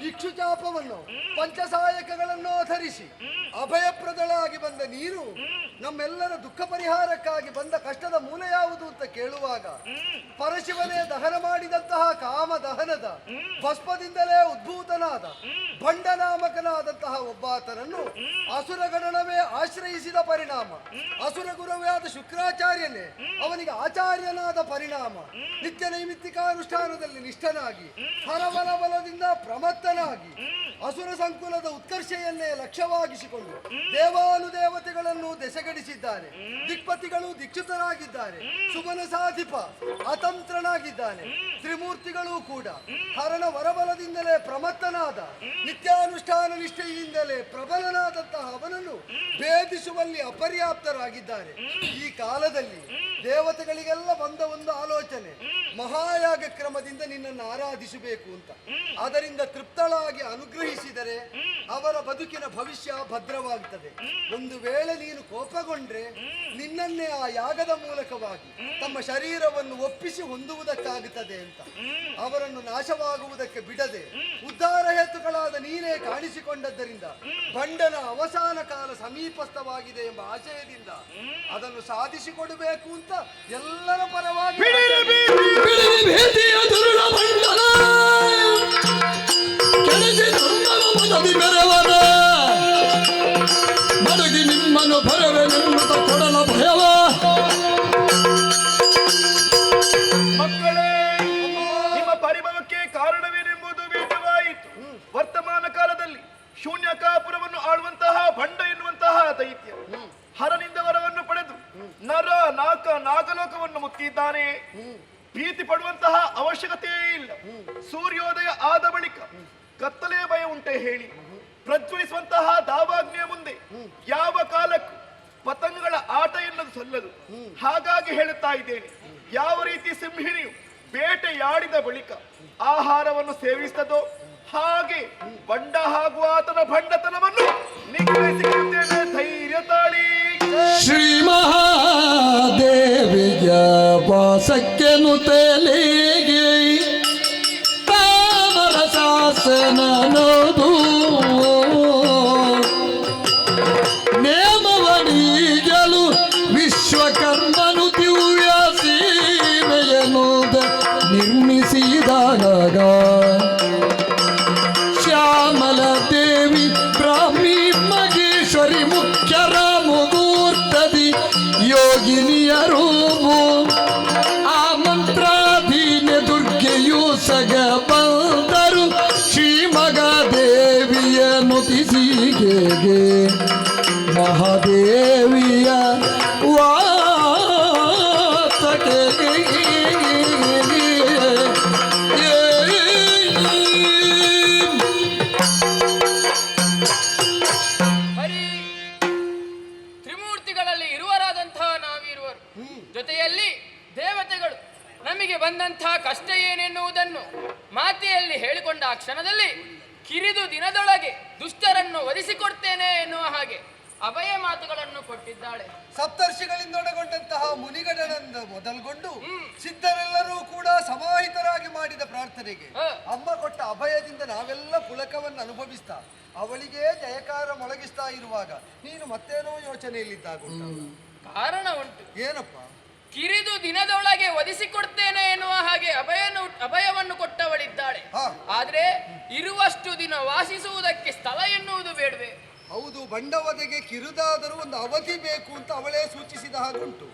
[SPEAKER 4] ಇಕ್ಷುಚಾಪವನ್ನು ಪಂಚಸಾಯಕಗಳನ್ನು ಧರಿಸಿ ಅಭಯಪ್ರದಳಾಗಿ ಬಂದ ನೀರು ನಮ್ಮೆಲ್ಲರ ದುಃಖ ಪರಿಹಾರಕ್ಕಾಗಿ ಬಂದ ಕಷ್ಟದ ಮೂಲ ಯಾವುದು ಅಂತ ಕೇಳುವಾಗ ಪರಶಿವನೇ ದಹನ ಮಾಡಿದಂತಹ ಕಾಮ ದಹನದ ಭಸ್ಮದಿಂದಲೇ ಉದ್ಭೂತನಾದ ಭಂಡನಾಮಕನಾದಂತಹ ಒಬ್ಬಾತನನ್ನು ಅಸುರಗಣನವೇ ಆಶ್ರಯಿಸಿದ ಪರಿಣಾಮ, ಅಸುರ ಗುರುವೇ ಆದ ಶುಕ್ರಾಚಾರ್ಯನೇ ಅವನಿಗೆ ಆಚಾರ್ಯನಾದ ಪರಿಣಾಮ, ನಿತ್ಯ ನೈಮಿತ್ತಿಕಾನುಷ್ಠಾನದಲ್ಲಿ ನಿಷ್ಠನಾಗಿ ಹರಬಲ ಬಲದಿಂದ ಪ್ರಮತ್ತನಾಗಿ ಅಸುರ ಸಂಕುಲದ ಉತ್ಕರ್ಷೆಯನ್ನೇ ಲಕ್ಷ್ಯವಾಗಿಸಿಕೊಂಡು ದೇವಾನುದೇವತೆಗಳನ್ನು ದೆಸೆಗಡಿಸಿದ್ದಾನೆ. ದಿಕ್ಪತಿಗಳು ದೀಕ್ಷಿತರಾಗಿದ್ದಾರೆ, ಸುಮನ ಸಾಧಿಪ ಅತಂತ್ರನಾಗಿದ್ದಾನೆ. ತ್ರಿಮೂರ್ತಿಗಳು ಕೂಡ ಹರಣ ವರಬಲದಿಂದಲೇ ಪ್ರಮತ್ತನಾದ ನಿತ್ಯಾನುಷ್ಠಾನ ನಿಷ್ಠೆಯಿಂದಲೇ ಪ್ರಬಲನಾದಂತಹ ಅವನನ್ನು ಭೇದಿಸುವಲ್ಲಿ ಅಪರ್ಯಾಪ್ತರಾಗಿದ್ದಾರೆ. ಈ ಕಾಲದಲ್ಲಿ ದೇವತೆಗಳಿಗೆಲ್ಲ ಬಂದ ಒಂದು ಆಲೋಚನೆ, ಮಹಾಯಾಗ ಕ್ರಮದಿಂದ ನಿನ್ನನ್ನು ಆರಾಧಿಸಬೇಕು ಅಂತ. ಅದರಿಂದ ತೃಪ್ತಳಾಗಿ ಅನುಗ್ರಹಿಸಿದರೆ ಅವರ ಬದುಕಿನ ಭವಿಷ್ಯ ಭದ್ರವಾಗುತ್ತದೆ. ಒಂದು ವೇಳೆ ನೀನು ಕೋಪಗೊಂಡ್ರೆ ನಿನ್ನನ್ನೇ ಆ ಯಾಗದ ಮೂಲಕವಾಗಿ ತಮ್ಮ ಶರೀರವನ್ನು ಒಪ್ಪಿಸಿ ಹೊಂದುವುದಕ್ಕಾಗುತ್ತದೆ ಅಂತ. ಅವರನ್ನು ನಾಶವಾಗುವುದಕ್ಕೆ ಬಿಡದೆ ಉದ್ಧಾರ ಹೇತುಗಳಾದ ನೀನೇ ಕಾಣಿಸಿಕೊಂಡದ್ದರಿಂದ ಭಂಡನ ಅವಸಾನ ಕಾಲ ಸಮೀಪಸ್ಥವಾಗಿದೆ ಎಂಬ ಆಶಯದಿಂದ ಅದನ್ನು ಸಾಧಿಸಿಕೊಡಬೇಕು ಅಂತ ಎಲ್ಲರ ಪರವಾಗಿ
[SPEAKER 1] ಮಡಗಿ ನಿಮ್ಮನ್ನು ಭರವೆ ನಿಮ್ಮತ ಕೊಡಲ ಭಯವ.
[SPEAKER 2] ಮಕ್ಕಳೇ, ನಿಮ್ಮ ಪರಿಭವಕ್ಕೆ ಕಾರಣವೇನೆಂಬುದು ವೇದವಾಯಿತು. ವರ್ತಮಾನ ಕಾಲದಲ್ಲಿ ಶೂನ್ಯಕಾಪುರವನ್ನು ಆಳುವಂತಹ ಭಂಡ ಎನ್ನುವಂತಹ ದೈತ್ಯ ಹರನಿಂದ ವರವನ್ನು ಪಡೆದು ನರ ನಾಕ ನಾಗಲೋಕವನ್ನು ಮುತ್ತಿದ್ದಾನೆ. ಭೀತಿ ಪಡುವಂತಹ ಅವಶ್ಯಕತೆಯೇ ಇಲ್ಲ. ಸೂರ್ಯೋದಯ ಆದ ಬಳಿಕ ಕತ್ತಲೆ ಭಯ ಉಂಟೆ ಹೇಳಿ ಪ್ರಜ್ವಲಿಸುವಂತಹ ದಾವಾಗ್ನಿಯ ಮುಂದೆ ಯಾವ ಕಾಲಕ್ಕೂ ಪತಂಗಗಳ ಆಟ ಎನ್ನುವುದು ಸಲ್ಲದು. ಹಾಗಾಗಿ ಹೇಳುತ್ತಾ ಇದ್ದೇನೆ, ಯಾವ ರೀತಿ ಸಿಂಹಿಣಿಯು ಬೇಟೆಯಾಡಿದ ಬಳಿಕ ಆಹಾರವನ್ನು ಸೇವಿಸ್ತದೋ ಹಾಗೆ ಬಂಡ ಹಾಗೂ ಆತನ ಭಂಡತನವನ್ನು ನಿಗ್ರಹಿಸಿಕೊಳ್ಳುತ್ತೇನೆ. ಧೈರ್ಯ ತಾಳಿ.
[SPEAKER 1] ಶ್ರೀ ಮಹಾದೇವಿಯ ವಾಸಕ್ಕೆನು ತಲೆಗೆ ತಾಮರ ಶಾಸನನೋದು ನೇಮವನಿಗಲು ವಿಶ್ವಕರ್ಮನು ದಿವ್ಯ ಸೀಮೆಯನುದ ನಿರ್ಮಿಸಿದಾಗ ಶ್ಯಾಮಲ ದೇವಿ ಬ್ರಾಹ್ಮಿ ಮಗೇಶ್ವರಿ ಮುಖ್ಯರ ಮುಹೂರ್ತದಿ ಯೋಗಿನಿಯರು ಆ ಮಂತ್ರಾಧೀನ ದುರ್ಗೆಯು ಸಗ ಬಂದರು ಶ್ರೀ ಮಗಾದೇವಿಯ ನುತಿಸಿಗೆ ಮಹಾದೇವಿಯ ವಾಸಕ್ಕೆ
[SPEAKER 3] ಹರಿ ತ್ರಿಮೂರ್ತಿಗಳಲ್ಲಿ ಇರುವರಾದಂತಹ ನಾವಿರುವರು, ಜೊತೆಯಲ್ಲಿ ದೇವತೆಗಳು ನಮಗೆ ಬಂದಂತಹ ಕಷ್ಟ ಏನೆನ್ನುವುದನ್ನು ಮಾತೆಯಲ್ಲಿ ಹೇಳಿಕೊಂಡ ಆ ಕ್ಷಣದಲ್ಲಿ ಕಿರಿದು ದಿನದೊಳಗೆ ದುಷ್ಟರನ್ನು ಒಲಿಸಿಕೊಡ್ತೇನೆ ಎನ್ನುವ ಹಾಗೆ ಅಭಯ ಮಾತುಗಳನ್ನು ಕೊಟ್ಟಿದ್ದಾಳೆ.
[SPEAKER 4] ಸಪ್ತರ್ಷಿಗಳಿಂದೊಳಗೊಂಡಂತಹ ಮುನಿಗಣನಂದ ಮೊದಲುಗೊಂಡು ಸಿದ್ಧರೆಲ್ಲರೂ ಕೂಡ ಸಮಾಹಿತರಾಗಿ ಮಾಡಿದ ಪ್ರಾರ್ಥನೆಗೆ ಅಮ್ಮ ಕೊಟ್ಟ ಅಭಯದಿಂದ ನಾವೆಲ್ಲ ಪುಳಕವನ್ನು ಅನುಭವಿಸ್ತಾ ಅವಳಿಗೆ ಜಯಕಾರ ಮೊಳಗಿಸ್ತಾ ಇರುವಾಗ ನೀನು ಮತ್ತೇನೋ ಯೋಚನೆಯಲ್ಲಿದ್ದಾಗುಂಟ.
[SPEAKER 3] ಕಾರಣ ಉಂಟು.
[SPEAKER 4] ಏನಪ್ಪ?
[SPEAKER 3] ಕಿರಿದು ದಿನದೊಳಗೆ ಒದಿಸಿಕೊಡ್ತೇನೆ ಎನ್ನುವ ಹಾಗೆ ಅಭಯವನ್ನು ಕೊಟ್ಟವಳಿದ್ದಾಳೆ. ಆದ್ರೆ ಇರುವಷ್ಟು ದಿನ ವಾಸಿಸುವುದಕ್ಕೆ ಸ್ಥಳ ಎನ್ನುವುದು ಬೇಡವೆ?
[SPEAKER 4] ಹೌದು, ಬಂಡವದೆಗೆ ಕಿರುದಾದರೂ ಒಂದು ಅವಧಿ ಬೇಕು ಅಂತ ಅವಳೇ ಸೂಚಿಸಿದ ಹಾಗುಂಟು.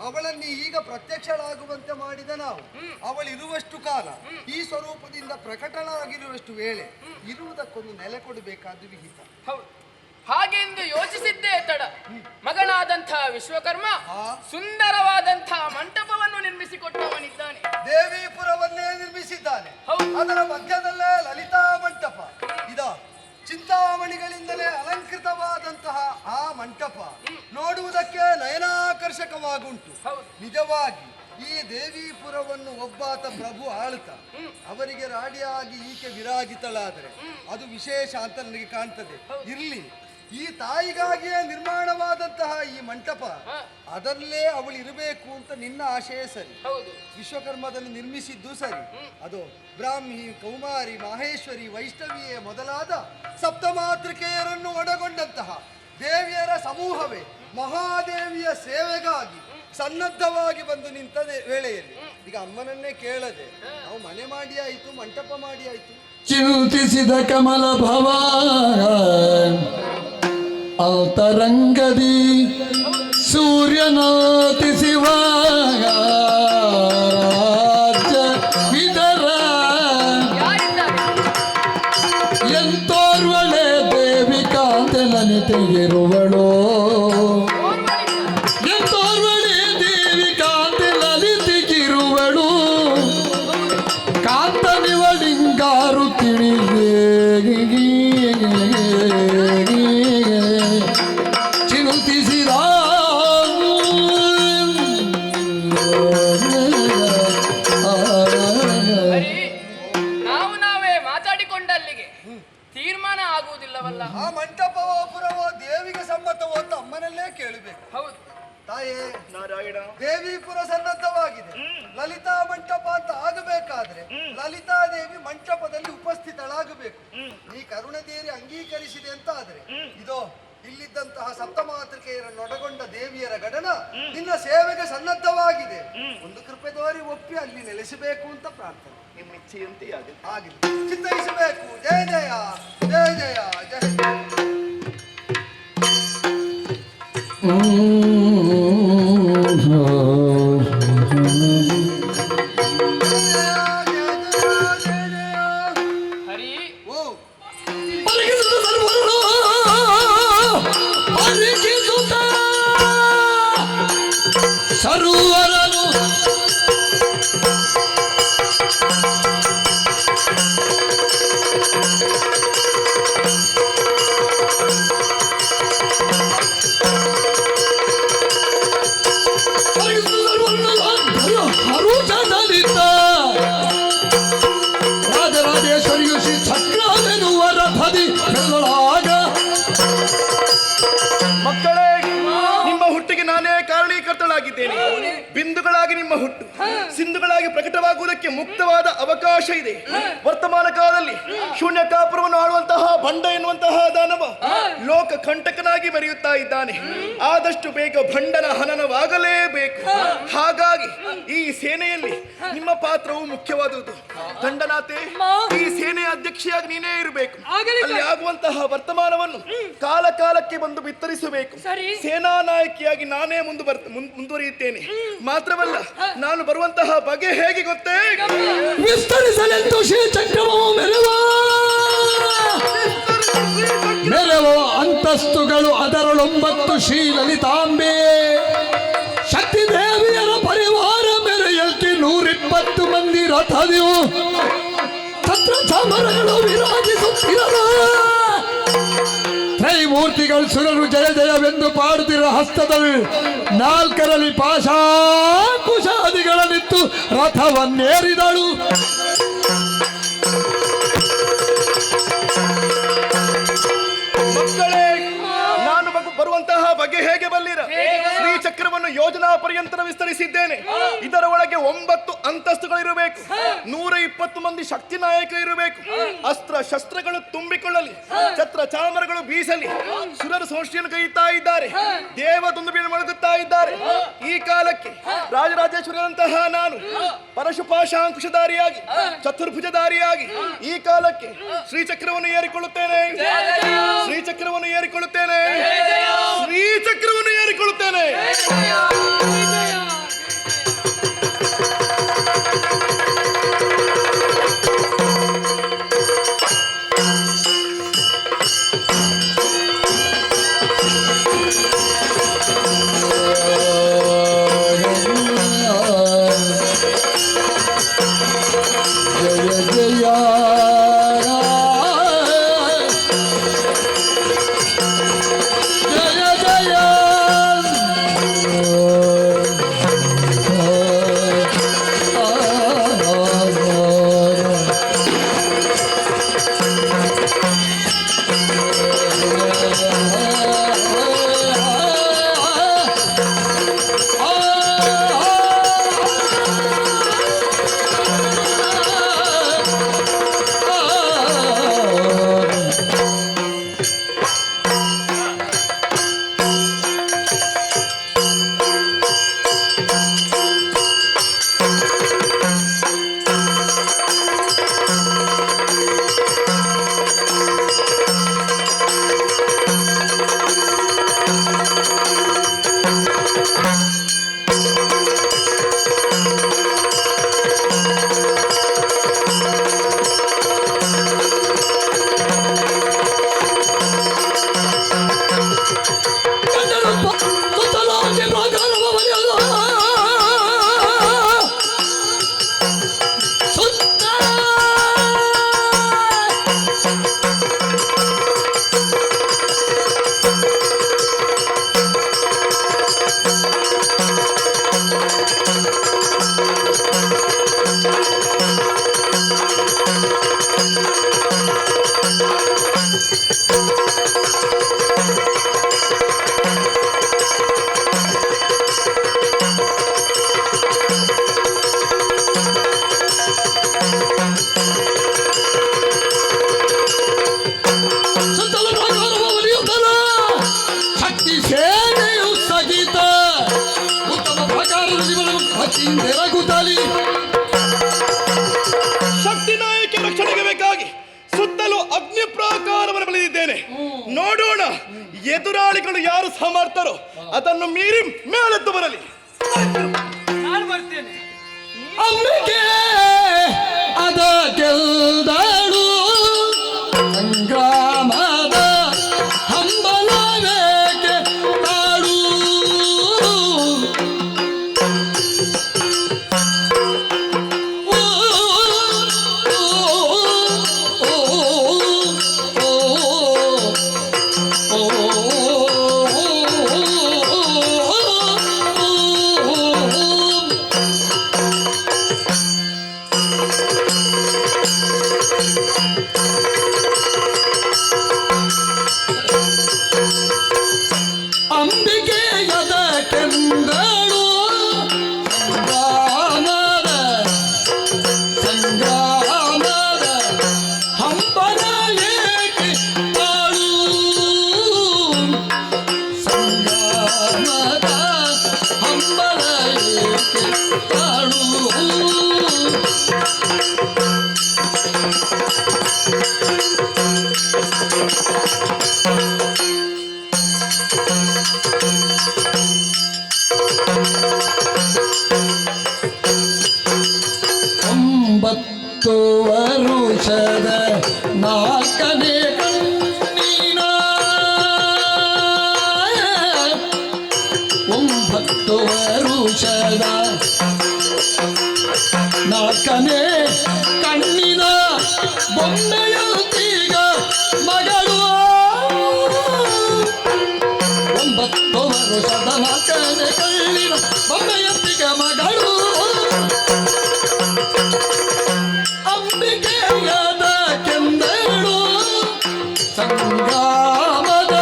[SPEAKER 4] ಅವಳನ್ನು ಈಗ ಪ್ರತ್ಯಕ್ಷಳಾಗುವಂತೆ ಮಾಡಿದ ನಾವು. ಅವಳಿರುವಷ್ಟು ಕಾಲ ಈ ಸ್ವರೂಪದಿಂದ ಪ್ರಕಟಳಾಗಿರುವಷ್ಟು ವೇಳೆ ಇರುವುದಕ್ಕೊಂದು ನೆಲೆ ಕೊಡಬೇಕಾದ ವಿಹಿತ.
[SPEAKER 3] ಹೌದು, ಹಾಗೆಂದು ಯೋಚಿಸಿದ್ದೇ ತಡ. ಮಗನಾದಂತಹ ವಿಶ್ವಕರ್ಮ ಸುಂದರವಾದಂತಹ ಮಂಟಪವನ್ನು ನಿರ್ಮಿಸಿಕೊಟ್ಟವನಿದ್ದಾನೆ.
[SPEAKER 4] ದೇವೀಪುರವನ್ನೇ ನಿರ್ಮಿಸಿದ್ದಾನೆ. ಅದರ ಮಧ್ಯದಲ್ಲೇ ಲಲಿತಾ ಮಂಟಪ ಇದ ಚಿಂತಾಮಣಿಗಳಿಂದಲೇ ಅಲಂಕೃತವಾದಂತಹ ಆ ಮಂಟಪ ನೋಡುವುದಕ್ಕೆ ನಯನಾಕರ್ಷಕವಾಗುಂಟು. ನಿಜವಾಗಿ ಈ ದೇವೀಪುರವನ್ನು ಒಬ್ಬಾತ ಪ್ರಭು ಆಳ್ತಾ ಅವರಿಗೆ ರಾಡಿಯಾಗಿ ಈಕೆ ವಿರಾಜಿತಳಾದರೆ ಅದು ವಿಶೇಷ ಅಂತ ನನಗೆ ಕಾಣ್ತದೆ. ಇರ್ಲಿ, ಈ ತಾಯಿಗಾಗಿಯೇ ನಿರ್ಮಾಣವಾದಂತಹ ಈ ಮಂಟಪ ಅದರಲ್ಲೇ ಅವಳು ಇರಬೇಕು ಅಂತ ನಿನ್ನ ಆಶಯ ಸರಿ. ವಿಶ್ವಕರ್ಮದನ್ನು ನಿರ್ಮಿಸಿದ್ದು ಸರಿ. ಅದು ಬ್ರಾಹ್ಮಿ, ಕೌಮಾರಿ, ಮಾಹೇಶ್ವರಿ, ವೈಷ್ಣವಿಯೇ ಮೊದಲಾದ ಸಪ್ತಮಾತೃಕೆಯರನ್ನು ಒಳಗೊಂಡಂತಹ ದೇವಿಯರ ಸಮೂಹವೇ ಮಹಾದೇವಿಯ ಸೇವೆಗಾಗಿ ಸನ್ನದ್ಧವಾಗಿ ಬಂದು ನಿಂತ ವೇಳೆಯಲ್ಲಿ ಈಗ ಅಮ್ಮನನ್ನೇ ಕೇಳದೆ ನಾವು ಮನೆ ಮಾಡಿ ಆಯಿತು, ಮಂಟಪ ಮಾಡಿ ಆಯಿತು.
[SPEAKER 1] ಚಿಂತಿಸಿದ ಕಮಲ ಭವ ಅಂತರಂಗದಿ ಸೂರ್ಯನಾತಿಸಿವ ಇದರ ಎಂತೋರ್ವಳೆ ದೇವಿ ಕಾಂತಲನೆ ತೆಗಿರುವಳು, ಎಂತೋರ್ವಳೆ ದೇವಿ ಕಾಂತಲನೆ ತೆಗಿರುವಳು, ಕಾಂತನಿವಳಿಂಗಾರು ತಿಳಿಗೆ ಚಿಂತಿಸಿದ
[SPEAKER 3] ನಾವು ನಾವೇ ಮಾತಾಡಿಕೊಂಡಲ್ಲಿಗೆ ತೀರ್ಮಾನ ಆಗುವುದಿಲ್ಲವಲ್ಲ.
[SPEAKER 4] ಆ ಮಂಟಪವೋ ಪುರವೋ ದೇವಿಗೆ ಸಮ್ಮತವೋ ಅಂತ ಅಮ್ಮನಲ್ಲೇ ಕೇಳಬೇಕು.
[SPEAKER 3] ಹೌದು
[SPEAKER 4] ತಾಯೇ,
[SPEAKER 2] ನಾರಾಯಣ,
[SPEAKER 4] ದೇವಿಪುರ ಸನ್ನದ್ಧವಾಗಿದೆ. ಲಲಿತಾ ಮಂಟಪ ಅಂತ ಆಗಬೇಕಾದ್ರೆ ಲಲಿತಾ ದೇವಿ ಮಂಟಪದಲ್ಲಿ ಉಪಸ್ಥಿತಳಾಗಬೇಕು. ನೀ ಕರುಣದೇರಿ ಅಂಗೀಕರಿಸಿದೆ ಅಂತ ಆದ್ರೆ ಇದೋ ಇಲ್ಲಿದ್ದಂತಹ ಸಪ್ತಮಾತೃಕೆಯರನ್ನೊಡಗೊಂಡ ದೇವಿಯರ ಗಡನ ನಿನ್ನ ಸೇವೆಗೆ ಸನ್ನದ್ಧವಾಗಿದೆ. ಒಂದು ಕೃಪೆ ತೋರಿ ಒಪ್ಪಿ ಅಲ್ಲಿ ನೆಲೆಸಬೇಕು ಅಂತ ಪ್ರಾರ್ಥನೆ.
[SPEAKER 2] ನಿಮ್ಮ ಇಚ್ಛೆಯಂತೆ ಆಗಲಿ.
[SPEAKER 4] ಆಗಿಲ್ಲ ಚಿತ್ತೈಸಬೇಕು. ಜಯ ಜಯ ಜಯ ಜಯ ಜಯ
[SPEAKER 3] ಹರಿ.
[SPEAKER 4] ಓ
[SPEAKER 1] ಸರೋವರನು ಹರುಷದಲಿತ ರಾಜರಾಜೇಶ್ವರಿಯು ಶ್ರೀ ಚಕ್ರವೆನ್ನುವ ರಥದಿ ಬೆಳಗಾಗ
[SPEAKER 2] ಮಕ್ಕಳೇ, ನಿಮ್ಮ ಹುಟ್ಟಿಗೆ ನಾನೇ ಕಾರಣೀಕರ್ತಳಾಗಿದ್ದೇನೆ. ಬಿಂದುಗಳಾಗಿ ನಿಮ್ಮ ಹುಟ್ಟು ಸಿಂಧುಗಳಾಗಿ ಪ್ರಕಟವಾಗುವುದಕ್ಕೆ ಮುಕ್ತವಾದ ಅವಕಾಶ ಇದೆ. ವರ್ತಮಾನ ಕಾಲದಲ್ಲಿ ಶೂನ್ಯಕಾಪುರವನ್ನು ಆಳುವಂತಹ ಭಂಡ ಎನ್ನುವಂತಹ ದಾನವ ಲೋಕ ಕಂಟಕನಾಗಿ ಮೆರೆಯುತ್ತಾ ಇದ್ದಾನೆ. ಆದಷ್ಟು ಬೇಗ ಭಂಡನ ಹನನವಾಗಲೇಬೇಕು. ಹಾಗಾಗಿ ಈ ಸೇನೆಯಲ್ಲಿ ನಿಮ್ಮ ಪಾತ್ರವು ಮುಖ್ಯವಾದುದು. ದಂಡನಾಥೆ, ಈ ಸೇನೆಯ ಅಧ್ಯಕ್ಷೆಯಾಗಿ ನೀನೇ ಇರಬೇಕು. ಅಲ್ಲಿ ಆಗುವಂತಹ ವರ್ತಮಾನವನ್ನು ಕಾಲ ಕಾಲಕ್ಕೆ ಬಂದು ಬಿತ್ತರಿಸಬೇಕು. ಸೇನಾ ನಾಯಕಿಯಾಗಿ ನಾನೇ ಮುಂದುವರಿಯುತ್ತೇನೆ. ಮಾತ್ರವಲ್ಲ, ನಾನು ಬರುವಂತಹ ಬಗೆ ಹೇಗೆ ಗೊತ್ತೇ?
[SPEAKER 1] ವಿಸ್ತರಿಸಲೆಂದು ಶ್ರೀಚಕ್ರವು ಮೆರವ ಅಂತಸ್ತುಗಳು ಅದರೊಳೊಂಬತ್ತು ಶ್ರೀ ಲಲಿತಾಂಬೆ ಶಕ್ತಿ ದೇವಿಯರ ಪರಿವಾರ ಮೆರೆಯಲ್ತಿ 120 ಮಂದಿ ರಥದಿವು ಛತ್ರ ಚಾಮರಗಳು ವಿರಾಜಿಸುತ್ತಿರದ ತ್ರೈಮೂರ್ತಿಗಳು ಸುರರು ಜಯ ಜಯವೆಂದು ಪಾಡುತ್ತಿರುವ ಹಸ್ತದಲ್ಲಿ 4ರಲ್ಲಿ ಪಾಶಾ ಕುಶಾದಿಗಳನ್ನಿತ್ತು ರಥವನ್ನೇರಿದಳು.
[SPEAKER 2] ಮಕ್ಕಳೇ, ನಾನು ಬರುವಂತಹ ಬಗೆ ಹೇಗೆ ಬಲ್ಲಿರ? ಶ್ರೀಚಕ್ರವನ್ನು ಯೋಜನಾ ಪರ್ಯಂತರ ವಿಸ್ತರಿಸಿದ್ದೇನೆ. ಇದರ ಒಳಗೆ 9 ಅಂತಸ್ತುಗಳಿರಬೇಕು. 120 ಮಂದಿ ಶಕ್ತಿ ನಾಯಕ ಇರಬೇಕು. ಅಸ್ತ್ರ ಶಸ್ತ್ರಗಳು ತುಂಬಿಕೊಳ್ಳಲಿ, ಛತ್ರ ಚಾಮರಗಳು ಬೀಸಲಿ. ಸುರರು ಸೃಷ್ಟಿಯನ್ನು ಕೈಯುತ್ತಾ ಇದ್ದಾರೆ, ದೇವದುಂದುಬಿಯನ್ನು ಮೊಳಗುತ್ತಾ ಇದ್ದಾರೆ. ಈ ಕಾಲಕ್ಕೆ ರಾಜರಾಜೇಶ್ವರಿಯಂತಹ ನಾನು ಪರಶುಪಾಶಾಂಕುಶಧಾರಿಯಾಗಿ ಚತುರ್ಭುಜಧಾರಿಯಾಗಿ ಈ ಕಾಲಕ್ಕೆ ಶ್ರೀಚಕ್ರವನ್ನು ಏರಿಕೊಳ್ಳುತ್ತೇನೆ. ಶ್ರೀಚಕ್ರವನ್ನು ಏರಿಕೊಳ್ಳುತ್ತೇನೆ. ಶ್ರೀಚಕ್ರವನ್ನು ಏರಿಕೊಳ್ಳುತ್ತೇನೆ.
[SPEAKER 1] ಜಯ ಜಯ ರಘುತಾಲಿ
[SPEAKER 2] ಶಕ್ತಿ ನಾಯಕ ರಕ್ಷಣೆಗೆ ಬೇಕಾಗಿ ಸುತ್ತಲೂ ಅಗ್ನಿ ಪ್ರಾಕಾರವನ್ನು ಬೆಳೆದಿದ್ದೇನೆ. ನೋಡೋಣ ಎದುರಾಳಿಗಳು ಯಾರು ಸಮರ್ಥರೋ ಅದನ್ನು ಮೀರಿ ಮೇಲೆದ್ದು ಬರಲಿ.
[SPEAKER 3] ನಾನು ಬರ್ತೇನೆ.
[SPEAKER 1] ಅಂಬಿಕೆ ಅದ ಗೆಲ್ದಾಳು ಸಂಗ್ರಾಮದ ಹಂಬಲವೇಕೆ ತಾಳು ಅಂಬಿಕೆಯದ ಕೆಂದಳು ಸಂಗ್ರಾಮದ ಹಂಬಲ ಏಕೆ ತಾಳು ಸಂಗ್ರಾಮದ ಹಂಬಲ ಏಕೆ ತಾಳು ಒಂಬತ್ತು ವರುಷದ ನಾಲ್ಕನೇ ಕಣ್ಣಿನ ಒಂಬತ್ತು ವರುಷದ ನಾಲ್ಕನೇ ಕಣ್ಣಿನ ಬೊಮ್ಮೆಯಂತೀಗ ಮಗಳು ಒಂಬತ್ತು ವರುಷದ ನಾಲ್ಕನೇ ಕಣ್ಣಿನ ಬೊಮ್ಮೆಯಂತಿಗ ಮಗಳು ಅಂಬಿಕೆಯದ ಕೆಂದಳು ಸಂಗ್ರಾಮದ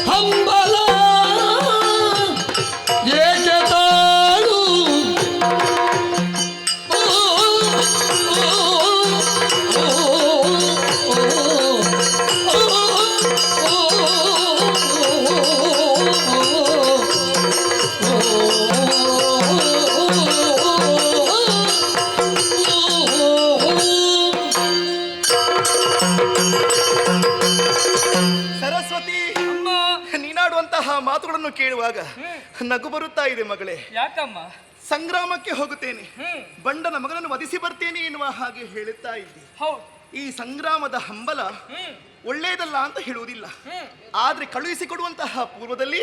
[SPEAKER 1] ಹಂಬಲ ಏಕೆ ತಾಳು
[SPEAKER 2] ಸರಸ್ವತಿ, ನೀನಾಡುವಂತಹ ಮಾತುಗಳನ್ನು ಕೇಳುವಾಗ ನಗು ಬರುತ್ತಾ ಇದೆ ಮಗಳೇ.
[SPEAKER 3] ಯಾಕಮ್ಮ?
[SPEAKER 2] ಸಂಗ್ರಾಮಕ್ಕೆ ಹೋಗುತ್ತೇನೆ, ಬಂಡನ ಮಗನನ್ನು ವಧಿಸಿ ಬರ್ತೇನೆ ಎನ್ನುವ ಹಾಗೆ ಹೇಳುತ್ತಾ ಇದ್ದೆ.
[SPEAKER 3] ಹೌದು.
[SPEAKER 2] ಈ ಸಂಗ್ರಾಮದ ಹಂಬಲ ಒಳ್ಳೆಯದಲ್ಲ ಅಂತ ಹೇಳುವುದಿಲ್ಲ, ಆದ್ರೆ ಕಳುಹಿಸಿಕೊಡುವಂತಹ ಪೂರ್ವದಲ್ಲಿ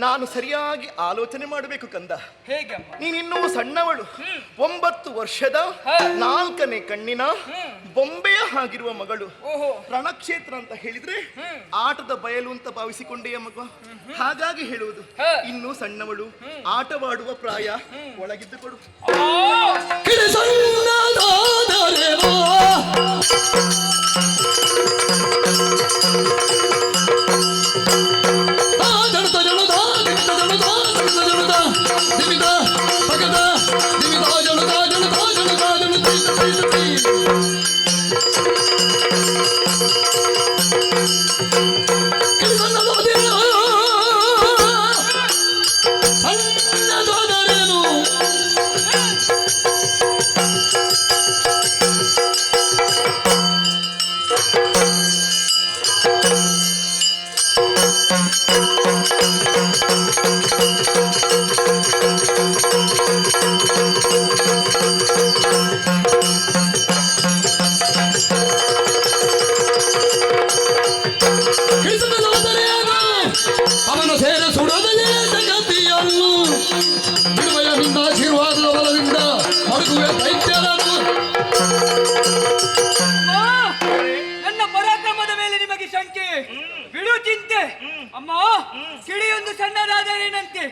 [SPEAKER 2] ನಾನು ಸರಿಯಾಗಿ ಆಲೋಚನೆ ಮಾಡಬೇಕು ಕಂದ.
[SPEAKER 3] ಹೇಗಮ್ಮ?
[SPEAKER 2] ನೀನಿನ್ನೂ ಸಣ್ಣವಳು, 9 ವರ್ಷದ ನಾಲ್ಕನೇ ಕಣ್ಣಿನ ಬೊಂಬೆಯ ಹಾಗಿರುವ ಮಗಳು.
[SPEAKER 3] ಓಹೋ.
[SPEAKER 2] ರಣಕ್ಷೇತ್ರ ಅಂತ ಹೇಳಿದ್ರೆ ಆಟದ ಬಯಲು ಅಂತ ಭಾವಿಸಿಕೊಂಡೆಯ ಮಗ, ಹಾಗಾಗಿ ಹೇಳುವುದು. ಇನ್ನೂ ಸಣ್ಣವಳು, ಆಟವಾಡುವ ಪ್ರಾಯ, ಒಳಗಿದ್ದು ಕೊಡು.
[SPEAKER 1] ಅವನ ಸೇರೆ ಸುಡದಲೇ ಜಗತಿಯನ್ನು ಬಿಡುವೆಯ ನಿನ್ನ ಆಶೀರ್ವಾದದ ಬಲದಿಂದ ಮಡಗುವೆ ದೈತ್ಯರನ್ನು.
[SPEAKER 3] ನನ್ನ ಪರಾಕ್ರಮದ ಮೇಲೆ ನಿಮಗೆ ಶಂಕೆ, ಬಿಡು ಚಿಂತೆ. ಅಮ್ಮ, ಕಿಡಿಯೊಂದು ಸಣ್ಣದಾದರೇನಂತೆ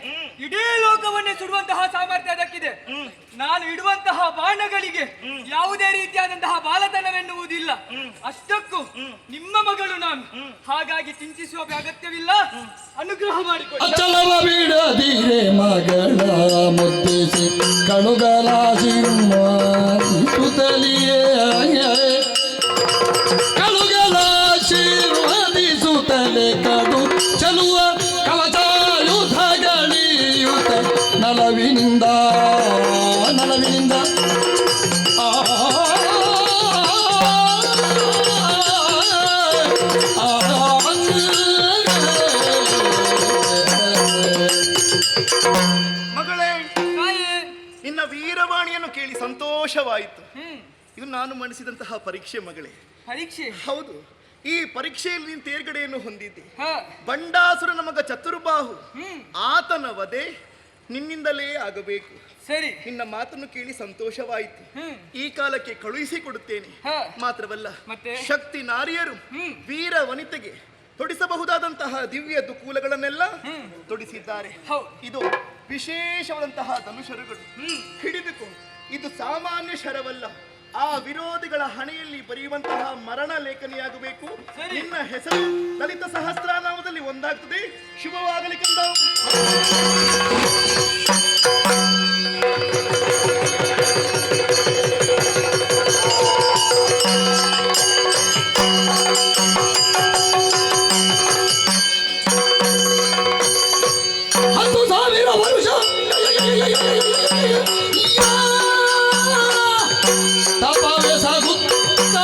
[SPEAKER 3] ಇಡೀ ಲೋಕವನ್ನೇ ಸುಡುವಂತಹ ಸಾಮರ್ಥ್ಯ ಅದಕ್ಕಿದೆ. ನಾನು ಇಡುವಂತಹ ಬಾಣಗಳಿಗೆ ಯಾವುದೇ ರೀತಿಯಾದಂತಹ ಬಾಲತನವೆನ್ನುವುದಿಲ್ಲ. ಅಷ್ಟಕ್ಕೂ ನಿಮ್ಮ ಮಗಳು ನಾನು, ಹಾಗಾಗಿ ಚಿಂತಿಸುವ ಅಗತ್ಯವಿಲ್ಲ. ಅನುಗ್ರಹ ಮಾಡಿಕೊಳ್ಳಿ.
[SPEAKER 1] ಅಚಲವ ಬಿಡದಿರೆ ಮಗಳ ಮುದ್ದಿಸಿ ಕಳುಗಲಾಶೀರ್ವಾದಿಸುತ್ತಲಿಯೇ ಕಳುಗಲಾಶೀರ್ವಾದಿಸುತ್ತಲೇ ಕಡು ಚಲುವ ಕವಚಾಯುಧಗಳಿಯುತ ನಲವಿನಿಂದ ನಲವಿನಿಂದ
[SPEAKER 2] ಮಗಳೇ,
[SPEAKER 3] ತಾಯಿ,
[SPEAKER 2] ನಿನ್ನ ವೀರವಾಣಿಯನ್ನು ಕೇಳಿ ಸಂತೋಷವಾಯಿತು. ಇದು ನಾನು ಮಾಡಿಸಿದಂತಹ ಪರೀಕ್ಷೆ ಮಗಳೇ.
[SPEAKER 3] ಪರೀಕ್ಷೆ?
[SPEAKER 2] ಹೌದು, ಈ ಪರೀಕ್ಷೆಯಲ್ಲಿ ನೀನು ತೇರ್ಗಡೆಯನ್ನು ಹೊಂದಿದ್ದೆ.
[SPEAKER 3] ಹ,
[SPEAKER 2] ಬಂಡಾಸುರನ ಮಗ ಚತುರ್ಬಾಹು, ಆತನ ವಧೆ ನಿನ್ನಿಂದಲೇ ಆಗಬೇಕು.
[SPEAKER 3] ಸರಿ.
[SPEAKER 2] ನಿನ್ನ ಮಾತನ್ನು ಕೇಳಿ ಸಂತೋಷವಾಯಿತು.
[SPEAKER 3] ಹ್ಮ್.
[SPEAKER 2] ಈ ಕಾಲಕ್ಕೆ ಕಳುಹಿಸಿ ಕೊಡುತ್ತೇನೆ.
[SPEAKER 3] ಹ.
[SPEAKER 2] ಮಾತ್ರವಲ್ಲ,
[SPEAKER 3] ಮತ್ತೆ?
[SPEAKER 2] ಶಕ್ತಿ ನಾರಿಯರು ವೀರ ವನಿತೆಗೆ ತೊಡಿಸಬಹುದಾದಂತಹ ದಿವ್ಯ ದುಕೂಲಗಳನ್ನೆಲ್ಲ ತೊಡಿಸಿದ್ದಾರೆ.
[SPEAKER 3] ಹೌದು.
[SPEAKER 2] ಇದು ವಿಶೇಷವಾದಂತಹ ಧನುಷರುಗಳು. ಹಿಡಿದುಕೋ, ಇದು ಸಾಮಾನ್ಯ ಶರವಲ್ಲ. ಆ ವಿರೋಧಿಗಳ ಹಣೆಯಲ್ಲಿ ಬರೆಯುವಂತಹ ಮರಣ ಲೇಖನಿಯಾಗಬೇಕು.
[SPEAKER 3] ಸರಿ.
[SPEAKER 2] ನಿನ್ನ ಹೆಸರು ಲಲಿತ ಸಹಸ್ರನಾಮದಲ್ಲಿ ಒಂದಾಗ್ತದೆ. ಶುಭವಾಗಲಿ ಕಂದ.
[SPEAKER 1] ವರ್ಷ ತಪವೇ ಸಾಗುತ್ತ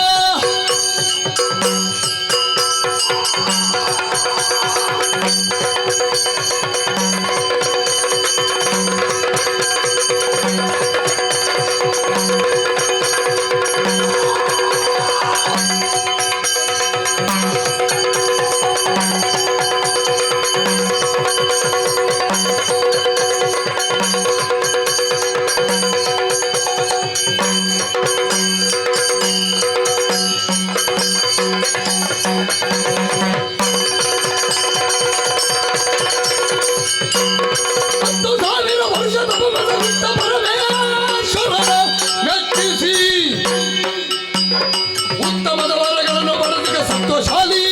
[SPEAKER 1] ಉತ್ತಮದ ವರಗಳನ್ನು ಪಡೆದಿದ್ದ ಸಂತೋಷಾಲಿ.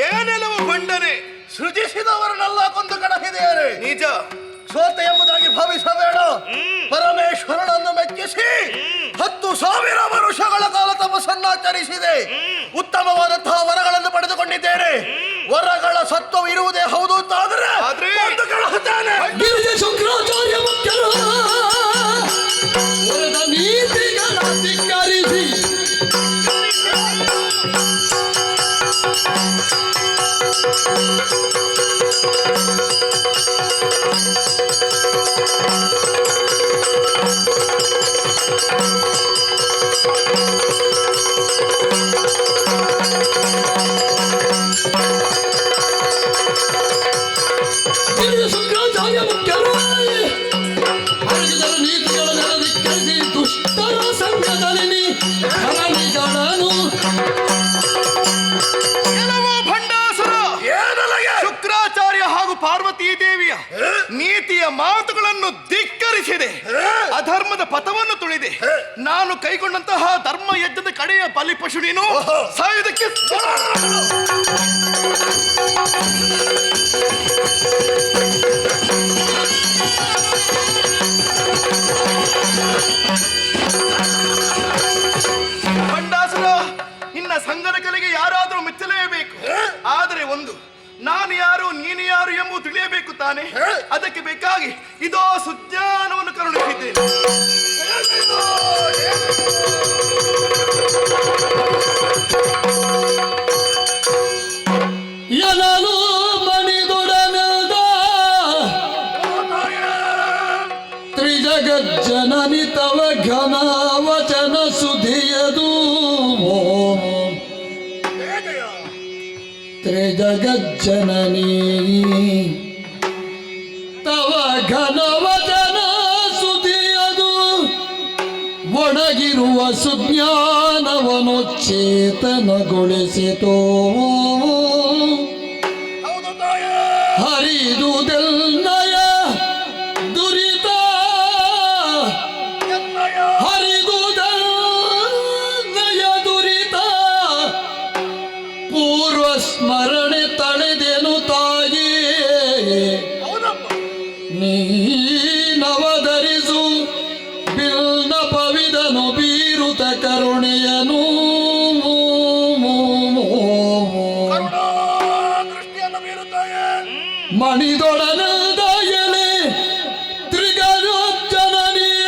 [SPEAKER 2] ಏನೆಲ್ಲವೂ ಬಂಡನೆ
[SPEAKER 4] ಸೃಜಿಸಿದವರನ್ನೆಲ್ಲ ಕೊಂದು ಕಣಹಿದೆಯರೆ.
[SPEAKER 2] ನಿಜ.
[SPEAKER 4] ಸೋತ ಎಂಬುದಾಗಿ ಭಾವಿಸಬೇಡ. ಪರಮೇಶ್ವರನನ್ನು ಮೆಚ್ಚಿಸಿ 10,000 ವರುಷಗಳ ಕಾಲ ತಪಸ್ಸನ್ನಾಚರಿಸಿದೆ. ಉತ್ತಮವಾದಂತಹ ವರಗಳನ್ನು ಪಡೆದುಕೊಂಡಿದ್ದೇನೆ. ವರಗಳ ಸತ್ವ ಇರುವುದೇ ಹೌದು ಅಂತಾದರೆ ಕೊಂದು ಕಣಹುತ್ತಾನೆ.
[SPEAKER 1] ಗಿರಿಜ ಶುಕ್ರಾಚಾರ್ಯ ಮುಖ್ಯರು ವರದ ನೀತಿಗಳ ಧಿಕ್ಕರಿಸಿ ಗಿರಿಜ ಶುಕ್ರಾಚಾರ್ಯ ಮುಖ್ಯರು ಹರಗಿದರ ನೀತಿಗಳ ಧಿಕ್ಕರಿಸಿ ದುಷ್ಟರ ಸಂಘದಲ್ಲಿ ಹರಣಿಗಳನ್ನು
[SPEAKER 2] ಕೆಲವು ಭಂಡಾಸುರ ಶುಕ್ರಾಚಾರ್ಯ ಹಾಗೂ ಪಾರ್ವತೀ ದೇವಿಯ ನೀತಿಯ ಮಾತುಗಳನ್ನು ಧಿಕ್ಕರಿಸಿದೆ. ಅಧರ್ಮದ ಪಥವನ್ನು ತುಳಿದೆ. ನಾನು ಕೈಗೊಂಡಂತಹ ಧರ್ಮ ಯಜ್ಞದ ಕಡೆಯ ಬಲಿಪಶು ನೀನು ಸಾಯುವುದಕ್ಕೆ ಭಂಡಾಸುರ, ನಿನ್ನ ಸಂಗದ ಕಲೆಗೆ ಯಾರಾದರೂ ಮೆಚ್ಚಲೇಬೇಕು. ಆದರೆ ಒಂದು, ನಾನು ಯಾರು ನೀನು ಯಾರು ಎಂಬುದು ತಿಳಿಯಬೇಕು ತಾನೆ. ಅದಕ್ಕೆ ಬೇಕಾಗಿ ಇದೋ ಸುಜ್ಞಾನವನ್ನು ಕರುಣಿಸಿದ್ದೇನೆ.
[SPEAKER 1] ಎನಲು ಮಣಿದೊಡನೆಲ್ದ ತ್ರಿಜಗಜ್ಜನನಿ ತವ ಘನ ವಚನ ಸುಧಿಯದು ತ್ರಿಜಗಜ್ಜನನಿ ತವ ಘನವಚನ ಸುದಿಯದು ಒಣಗಿರುವ ಸುಜ್ಞಾನವನ್ನು ಚೇತನಗೊಳಿಸಿತೋ
[SPEAKER 2] ಹೌದು ತಾಯೇ.
[SPEAKER 1] ಹರಿದುದೆಲ್ಲಯ ದುರಿತ
[SPEAKER 2] ಎನ್ನಯ
[SPEAKER 1] ಹರಿದುದೆಲ್ಲಯ ದುರಿತ ಪೂರ್ವ ಸ್ಮರಣೆ ತಳೆದೆನು ತಾಯೇ
[SPEAKER 2] ಹೌದಮ್ಮ.
[SPEAKER 1] ನೀನವಧರಿಸು ಬಿಲ್ನ ಪವಿದನು ಬೀರುತ ಕರುಣೆಯನು
[SPEAKER 2] ಕರುಣಾ ದೃಷ್ಟಿಯನ್ನು ಬೀರುತ್ತಾಯೇ.
[SPEAKER 1] ಮಣಿದೊಡನದ ಎಲೆ ತ್ರಿಗಜನನಿಯ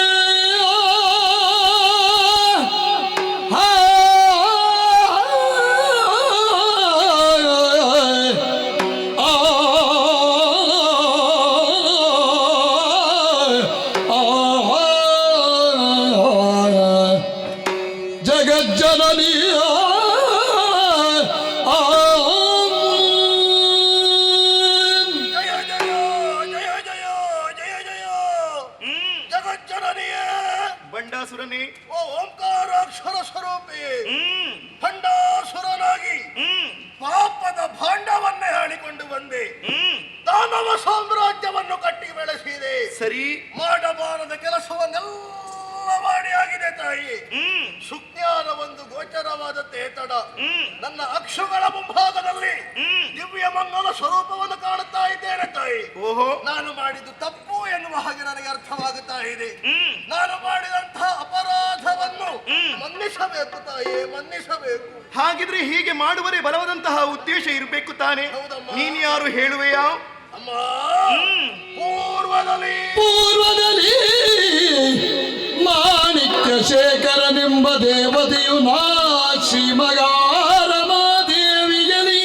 [SPEAKER 1] ಜಗಜ್ಜನನಿಯ
[SPEAKER 2] ಜಯ ಜಯ ಜಯ ಜಯ ಜಯ ಜಯ ಜಗಜ್ಜನನಿಯೇ. ಬಂಡಾಸುರನೇ, ಓ ಓಂಕಾರಾಕ್ಷರ ಸ್ವರೂಪಿ, ಭಂಡಾಸುರನಾಗಿ ಪಾಪದ ಭಾಂಡವನ್ನೇ ಹೇಳಿಕೊಂಡು ಬಂದೆ. ದಾನವ ಸಾಮ್ರಾಜ್ಯವನ್ನು ಕಟ್ಟಿ ಬೆಳೆಸಿದೆ. ಸರಿ, ಮಾಡಬಾರದ ಕೆಲಸವನ್ನೆಲ್ಲ ಮಾಡಿ ಆಗಿದೆ ತಾಯಿ. ಸುಜ್ಞಾನ ಒಂದು ಗೋಚರವಾದ ತೇತಡ. ನನ್ನ ಅಕ್ಷಗಳ ಮುಂಭಾಗದಲ್ಲಿ ದಿವ್ಯ ಮಂಗಲ ಸ್ವರೂಪವನ್ನು ಕಾಣುತ್ತಾ ಇದ್ದೇನೆ ತಾಯಿ. ಓಹೋ, ನಾನು ಮಾಡಿದ್ದು ತಪ್ಪು ಎನ್ನುವ ಹಾಗೆ ನನಗೆ ಅರ್ಥವಾಗುತ್ತಾ ಇದೆ. ನಾನು ಮಾಡಿದಂತಹ ಅಪರಾಧವನ್ನು ಮನ್ನಿಸಬೇಕು ತಾಯಿ, ಮನ್ನಿಸಬೇಕು.
[SPEAKER 5] ಹಾಗಿದ್ರೆ ಹೀಗೆ ಮಾಡುವರೆ ಬಲವಾದಂತಹ ಉದ್ದೇಶ ಇರಬೇಕು ತಾನೆ.
[SPEAKER 2] ಹೌದಮ್ಮ.
[SPEAKER 5] ನೀನ್ ಯಾರು ಹೇಳುವೆಯಾ?
[SPEAKER 2] ಅಮ್ಮ, ಪೂರ್ವದಲ್ಲಿ
[SPEAKER 1] ಪೂರ್ವದಲ್ಲಿ ಮಾಣಿಕ್ಯ ಶೇಖರನೆಂಬ ದೇವತೆಯು ನಾ ಶ್ರೀಮಗಾರಮಾದೇವಿಯಲಿ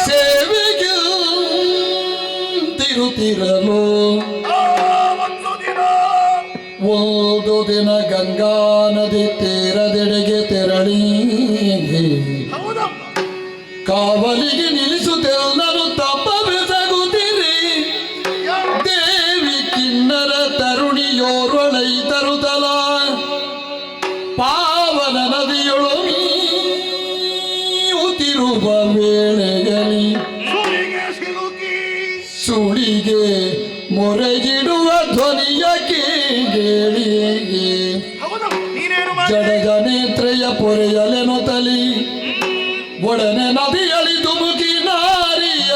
[SPEAKER 1] ಸೇವೆಗೆ ತಿರುತ್ತಿರಲು
[SPEAKER 2] ಒಂದು ದಿನ
[SPEAKER 1] ಒಂದು ದಿನ ಗಂಗಾ ನದಿ ತೀರದೆಡೆಗೆ ತೆರಳಿ
[SPEAKER 2] ಹೌದಮ್ಮ,
[SPEAKER 1] ಕಾವಲಿಗೆ ನಿಲ್ಲಿಸುತ್ತೆಲ್ಲರೂ ತಪ್ಪಬೆಸಗುತ್ತೀರಿ. ದೇವಿ ಕಿನ್ನರ ತರುಣಿಯೋರೊಳೈ ತರುತ್ತಲ ಪಾವನ ನದಿಯೊಳು ಮೀಯುತ್ತಿರುವ ವೇಳೆಯಲ್ಲಿ
[SPEAKER 2] ಸುಳಿಗೆ ಸಿಲುಕಿ
[SPEAKER 1] ಸುಳಿಗೆ ಮೊರೆಗಿಡುವ ಧ್ವನಿಯ ಕೇಳಿಗೆ
[SPEAKER 2] ಹೌದಮ್ಮ,
[SPEAKER 5] ನೀನೇನು ಮಾಡಿ
[SPEAKER 1] ಜಡಜ ನೇತ್ರೆಯ ಪೊರೆಯಲೆನು ತಲಿ ಒಡನೆ ನದಿಯಲಿ ಧುಮುಕಿ ನಾರಿಯ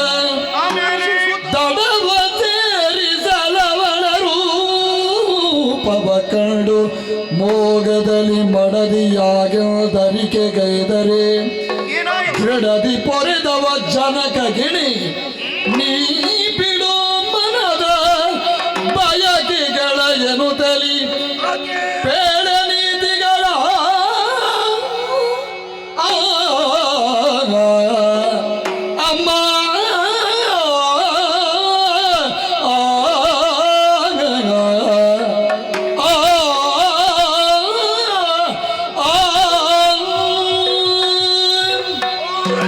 [SPEAKER 5] ಆಮೇಲೆ
[SPEAKER 1] ದಡವ ಸೇರಿಸಲವಳ ರೂಪವ ಕಂಡು ಮೋಗದಲ್ಲಿ ಮಡದಿಯಾಗದರಿಕೆ ಗೈದರೆ
[SPEAKER 5] ಏನಾಯಿತು?
[SPEAKER 1] ದೃಢದಿ ಪೊರೆದವ ಜನಕ ಗಿಣಿ ನೀ ಬಿಡು ಮನದ ಬಯಕೆಗಳ ಎನ್ನುತ್ತಲಿ ಬೇಡ ನೀತಿಗಳ ಅಮ್ಮ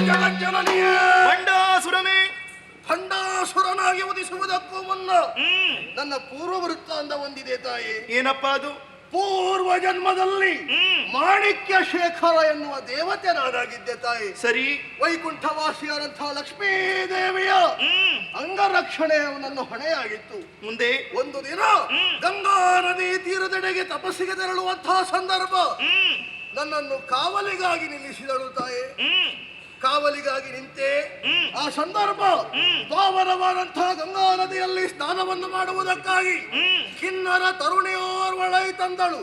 [SPEAKER 2] ಜಗಜ್ಜನನಿಯೇ,
[SPEAKER 5] ಬಂಡಾಸುರನೇ,
[SPEAKER 2] ಭಂಡಾಸುರನಾಗಿ ಉದಿಸುವುದಕ್ಕೂ ಮುನ್ನ ನನ್ನ ಪೂರ್ವ ವೃತ್ತಾಂತ ಹೊಂದಿದೆ ತಾಯಿ.
[SPEAKER 5] ಏನಪ್ಪ ಅದು?
[SPEAKER 2] ಪೂರ್ವ ಜನ್ಮದಲ್ಲಿ ಮಾಣಿಕ್ಯ ಶೇಖರ ಎನ್ನುವ ದೇವತೆ ನಾನಾಗಿದ್ದೆ ತಾಯಿ.
[SPEAKER 5] ಸರಿ,
[SPEAKER 2] ವೈಕುಂಠವಾಸಿಯಾದಂತಹ ಲಕ್ಷ್ಮೀದೇವಿಯ ಅಂಗರಕ್ಷಣೆ ನನ್ನ ಹೊಣೆಯಾಗಿತ್ತು.
[SPEAKER 5] ಮುಂದೆ
[SPEAKER 2] ಒಂದು ದಿನ ಗಂಗಾ ನದಿ ತೀರದೆಡೆಗೆ ತಪಸ್ಸಿಗೆ ತೆರಳುವಂತಹ ಸಂದರ್ಭ ನನ್ನನ್ನು ಕಾವಲಿಗಾಗಿ ನಿಲ್ಲಿಸಿದಳು ತಾಯಿ. ಕಾವಲಿಗಾಗಿ ನಿಂತೆ. ಆ ಸಂದರ್ಭ ಪಾವನವಾದಂತಹ ಗಂಗಾ ನದಿಯಲ್ಲಿ ಸ್ನಾನವನ್ನು ಮಾಡುವುದಕ್ಕಾಗಿ ಕಿನ್ನರ ತರುಣಿಯೋರ್ವಳೈ ತಂದಳು.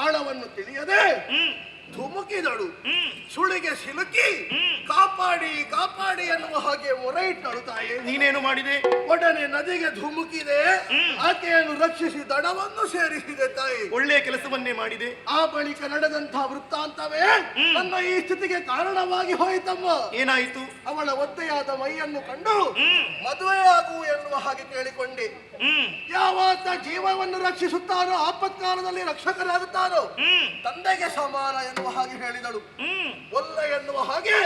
[SPEAKER 2] ಆಳವನ್ನು ತಿಳಿಯದೆ ಧುಮುಕಿದಳು. ಸುಳಿಗೆ ಸಿಲುಕಿ ಕಾಪಾಡಿ ಕಾಪಾಡಿ ಎನ್ನುವ ಹಾಗೆ ಮೊರೆ ಇಟ್ಟಳು ತಾಯಿ.
[SPEAKER 5] ನೀನೇನು ಮಾಡಿದೆ?
[SPEAKER 2] ಒಡನೆ ನದಿಗೆ ಧುಮುಕಿದೆ. ಆಕೆಯನ್ನು ರಕ್ಷಿಸಿ ದಡವನ್ನು ಸೇರಿಸಿದೆ ತಾಯಿ.
[SPEAKER 5] ಒಳ್ಳೆಯ ಕೆಲಸವನ್ನೇ ಮಾಡಿದೆ.
[SPEAKER 2] ಆ ಬಳಿಕ ನಡೆದಂತಹ ವೃತ್ತಾಂತವೇ ನನ್ನ ಈ ಸ್ಥಿತಿಗೆ ಕಾರಣವಾಗಿ ಹೋಯಿತಮ್ಮ.
[SPEAKER 5] ಏನಾಯಿತು?
[SPEAKER 2] ಅವಳ ಒತ್ತೆಯಾದ ಮೈಯನ್ನು ಕಂಡು ಮದುವೆಯಾಗು ಎನ್ನುವ ಹಾಗೆ ಕೇಳಿಕೊಂಡೆ. ಯಾವತ್ತ ಜೀವವನ್ನು ರಕ್ಷಿಸುತ್ತಾರೋ ಆಪತ್ಕಾಲದಲ್ಲಿ ರಕ್ಷಕರಾಗುತ್ತಾರೋ ತಂದೆಗೆ ಸಮಾನ ಎನ್ನುವ ಹಾಗೆ ಹೇಳಿದಳು. ಒಲ್ಲ ಎನ್ನುವ ಹಾಗೆ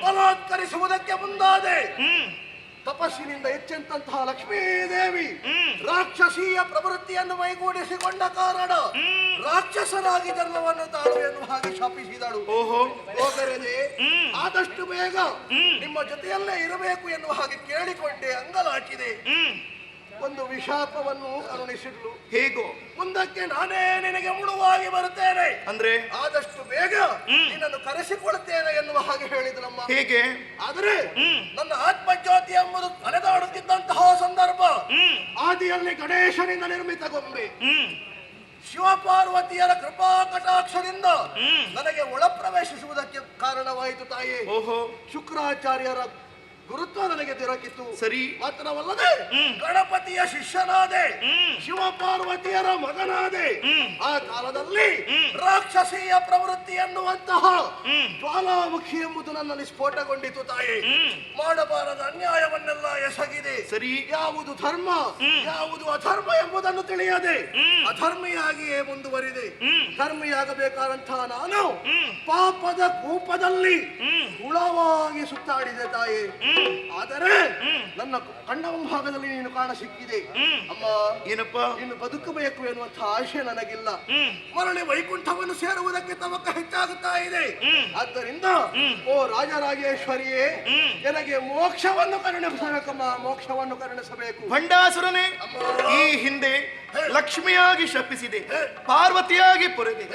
[SPEAKER 2] ಫಲ
[SPEAKER 4] ಬಲಾತ್ಕರಿಸುವುದಕ್ಕೆ ಮುಂದಾದೆ. ತಪಸ್ಸಿನಿಂದ ಎಚ್ಚೆಂತಹ ಲಕ್ಷ್ಮೀದೇವಿ ರಾಕ್ಷಸೀಯ ಪ್ರವೃತ್ತಿಯನ್ನು ಮೈಗೂಡಿಸಿಕೊಂಡ ಕಾರಣ ರಾಕ್ಷಸರಾಗಿ ಜನ್ಮವನ್ನು ತಾಳು ಎನ್ನುವ ಹಾಗೆ ಶಾಪಿಸಿದಳು.
[SPEAKER 5] ಓಹೋ,
[SPEAKER 4] ಹೋಗರದೆ ಆದಷ್ಟು ಬೇಗ ನಿಮ್ಮ ಜೊತೆಯಲ್ಲೇ ಇರಬೇಕು ಎನ್ನುವ ಹಾಗೆ ಕೇಳಿಕೊಂಡೆ, ಅಂಗಲಾಚಿದೆ. ಒಂದು ವಿಶಾಪವನ್ನು ಕರುಣಿಸಿದ್ಲು.
[SPEAKER 5] ಹೇಗೋ?
[SPEAKER 4] ಮುಂದಕ್ಕೆ ನಾನೇ ನಿನಗೆ ಮುಳುವಾಗಿ ಬರುತ್ತೇನೆ,
[SPEAKER 5] ಅಂದ್ರೆ
[SPEAKER 4] ಆದಷ್ಟು ಬೇಗ ನಿನ್ನನ್ನು ಕರೆಸಿಕೊಳ್ಳುತ್ತೇನೆ ಎನ್ನುವ ಹಾಗೆ ಹೇಳಿದ್ರಮ್ಮ.
[SPEAKER 5] ಹೇಗೆ?
[SPEAKER 4] ಆದರೆ ನನ್ನ ಆತ್ಮಜ್ಯೋತಿ ಎಂಬುದು ಅಲೆದಾಡುತ್ತಿದ್ದಂತಹ ಸಂದರ್ಭ, ಆದಿಯಲ್ಲಿ ಗಣೇಶನಿಂದ ನಿರ್ಮಿತ ಗೊಂಬೆ ಶಿವಪಾರ್ವತಿಯರ ಕೃಪಾ ಕಟಾಕ್ಷದಿಂದ ನನಗೆ ಒಳ ಪ್ರವೇಶಿಸುವುದಕ್ಕೆ ಕಾರಣವಾಯಿತು ತಾಯಿ.
[SPEAKER 5] ಓಹೋ,
[SPEAKER 4] ಶುಕ್ರಾಚಾರ್ಯರ ಗುರುತ್ವ ನನಗೆ ದೊರಕಿತು.
[SPEAKER 5] ಸರಿ.
[SPEAKER 4] ಮಾತ್ರವಲ್ಲದೆ ಗಣಪತಿಯ ಶಿಷ್ಯನಾದೆ, ಶಿವಪಾರ್ವತಿಯರ ಮಗನಾದೆ. ಆ ಕಾಲದಲ್ಲಿ ರಾಕ್ಷಸೀಯ ಪ್ರವೃತ್ತಿ ಎನ್ನುವಂತಹ ಜ್ವಾಲಾಮುಖಿ ಎಂಬುದು ನನ್ನಲ್ಲಿ ಸ್ಫೋಟಗೊಂಡಿತು ತಾಯಿ. ಮಾಡಬಾರದ ಅನ್ಯಾಯವನ್ನೆಲ್ಲ ಎಸಗಿದೆ.
[SPEAKER 5] ಸರಿ.
[SPEAKER 4] ಯಾವುದು ಧರ್ಮ ಯಾವುದು ಅಧರ್ಮ ಎಂಬುದನ್ನು ತಿಳಿಯದೆ ಅಧರ್ಮಿಯಾಗಿಯೇ ಮುಂದುವರಿದೆ. ಧರ್ಮಿಯಾಗಬೇಕಾದಂತಹ ನಾನು ಪಾಪದ ಕೂಪದಲ್ಲಿ ಹುಳವಾಗಿ ಸುತ್ತಾಡಿದೆ ತಾಯಿ. ಆದರೆ ನನ್ನ ಕಣ್ಣ ಭಾಗದಲ್ಲಿ ನೀನು ಕಾಣ ಸಿಕ್ಕಿದೆ ಅಮ್ಮ.
[SPEAKER 5] ಏನಪ್ಪ?
[SPEAKER 4] ನೀನು ಬದುಕಬೇಕು ಎನ್ನುವಂತಹ ಆಶೆ ನನಗಿಲ್ಲ. ಮರಳಿ ವೈಕುಂಠವನ್ನು ಸೇರುವುದಕ್ಕೆ ತವಕ ಹೆಚ್ಚಾಗುತ್ತಾ ಇದೆ. ಆದ್ದರಿಂದ ಓ ರಾಜರಾಜೇಶ್ವರಿಯೇ, ನನಗೆ ಮೋಕ್ಷವನ್ನು ಕರುಣಿಸಬೇಕಮ್ಮ, ಮೋಕ್ಷವನ್ನು ಕರುಣಿಸಬೇಕು.
[SPEAKER 5] ಭಂಡಾಸುರನೇ ಈ ಹಿಂದೆ ಲಕ್ಷ್ಮಿಯಾಗಿ ಶಪಿಸಿದೆ, ಪಾರ್ವತಿಯಾಗಿ ಪೊರೆದೆ,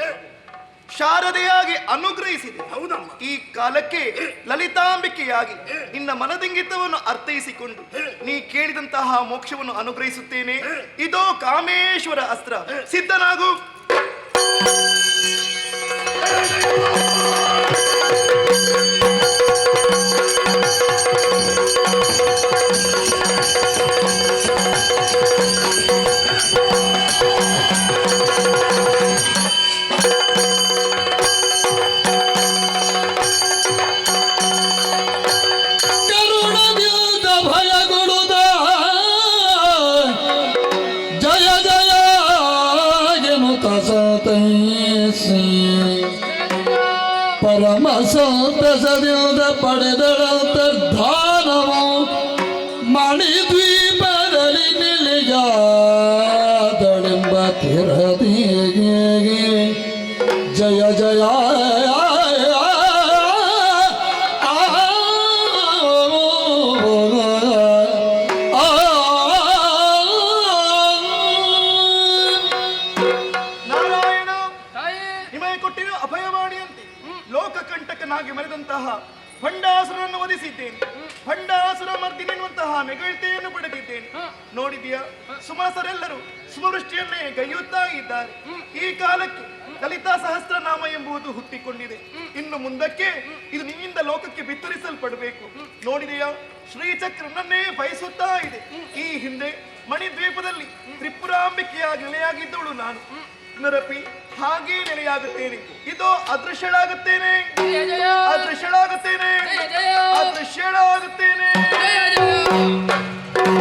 [SPEAKER 5] ಶಾರದೆಯಾಗಿ ಅನುಗ್ರಹಿಸಿದೆ.
[SPEAKER 4] ಹೌದಮ್ಮ.
[SPEAKER 5] ಈ ಕಾಲಕ್ಕೆ ಲಲಿತಾಂಬಿಕೆಯಾಗಿ ನಿನ್ನ ಮನದಿಂಗಿತವನ್ನು ಅರ್ಥೈಸಿಕೊಂಡು ನೀ ಕೇಳಿದಂತಹ ಮೋಕ್ಷವನ್ನು ಅನುಗ್ರಹಿಸುತ್ತೇನೆ. ಇದೋ ಕಾಮೇಶ್ವರ ಅಸ್ತ್ರ, ಸಿದ್ಧನಾಗು.
[SPEAKER 1] ಪರಮ ಸಂತಸದಿಂದ ಪಡೆದಳಂತರ್ಧಾನವು ಮಣಿದ್ವೀಪದಲ್ಲಿ ನಿಲಿಯಾದಳೆಂಬ ತಿರದಿಗೆ ಜಯ ಜಯ
[SPEAKER 5] ಲೋಕಕಂಟಕನಾಗಿ ಮೆರೆದಂತಹ ಭಂಡಾಸುರನ್ನು ವಧಿಸಿದ್ದೇನೆ. ಭಂಡಾಸುರ ಮರ್ದಿನಿ ಎನ್ನುವಂತಹ ಮೆಗಳ್ತೆಯನ್ನು ಪಡೆದಿದ್ದೇನೆ. ನೋಡಿದೆಯಾ, ಸುಮಸರೆಲ್ಲರೂ ಸುಮವೃಷ್ಟಿಯನ್ನೇ ಗೈಯುತ್ತಾ ಇದ್ದಾರೆ. ಈ ಕಾಲಕ್ಕೆ ಲಲಿತಾ ಸಹಸ್ರನಾಮ ಎಂಬುದು ಹುಟ್ಟಿಕೊಂಡಿದೆ. ಇನ್ನು ಮುಂದಕ್ಕೆ ಇದು ನಿನ್ನಿಂದ ಲೋಕಕ್ಕೆ ಬಿತ್ತರಿಸಲ್ಪಡಬೇಕು. ನೋಡಿದೆಯಾ, ಶ್ರೀಚಕ್ರನನ್ನೇ ಬಯಸುತ್ತಾ ಇದೆ. ಈ ಹಿಂದೆ ಮಣಿದ್ವೀಪದಲ್ಲಿ ತ್ರಿಪುರಾಂಬಿಕೆಯಾಗಿ ನೆಲೆಯಾಗಿದ್ದವಳು ನಾನು. ನರಪಿ ಹಾಗೇ ನೆಲೆಯಾಗುತ್ತೇನೆ. ಇದೋ ಅದೃಶ್ಯಳಾಗುತ್ತೇನೆ, ಅದೃಶ್ಯಳಾಗುತ್ತೇನೆ, ಅದೃಶ್ಯಳಾಗುತ್ತೇನೆ.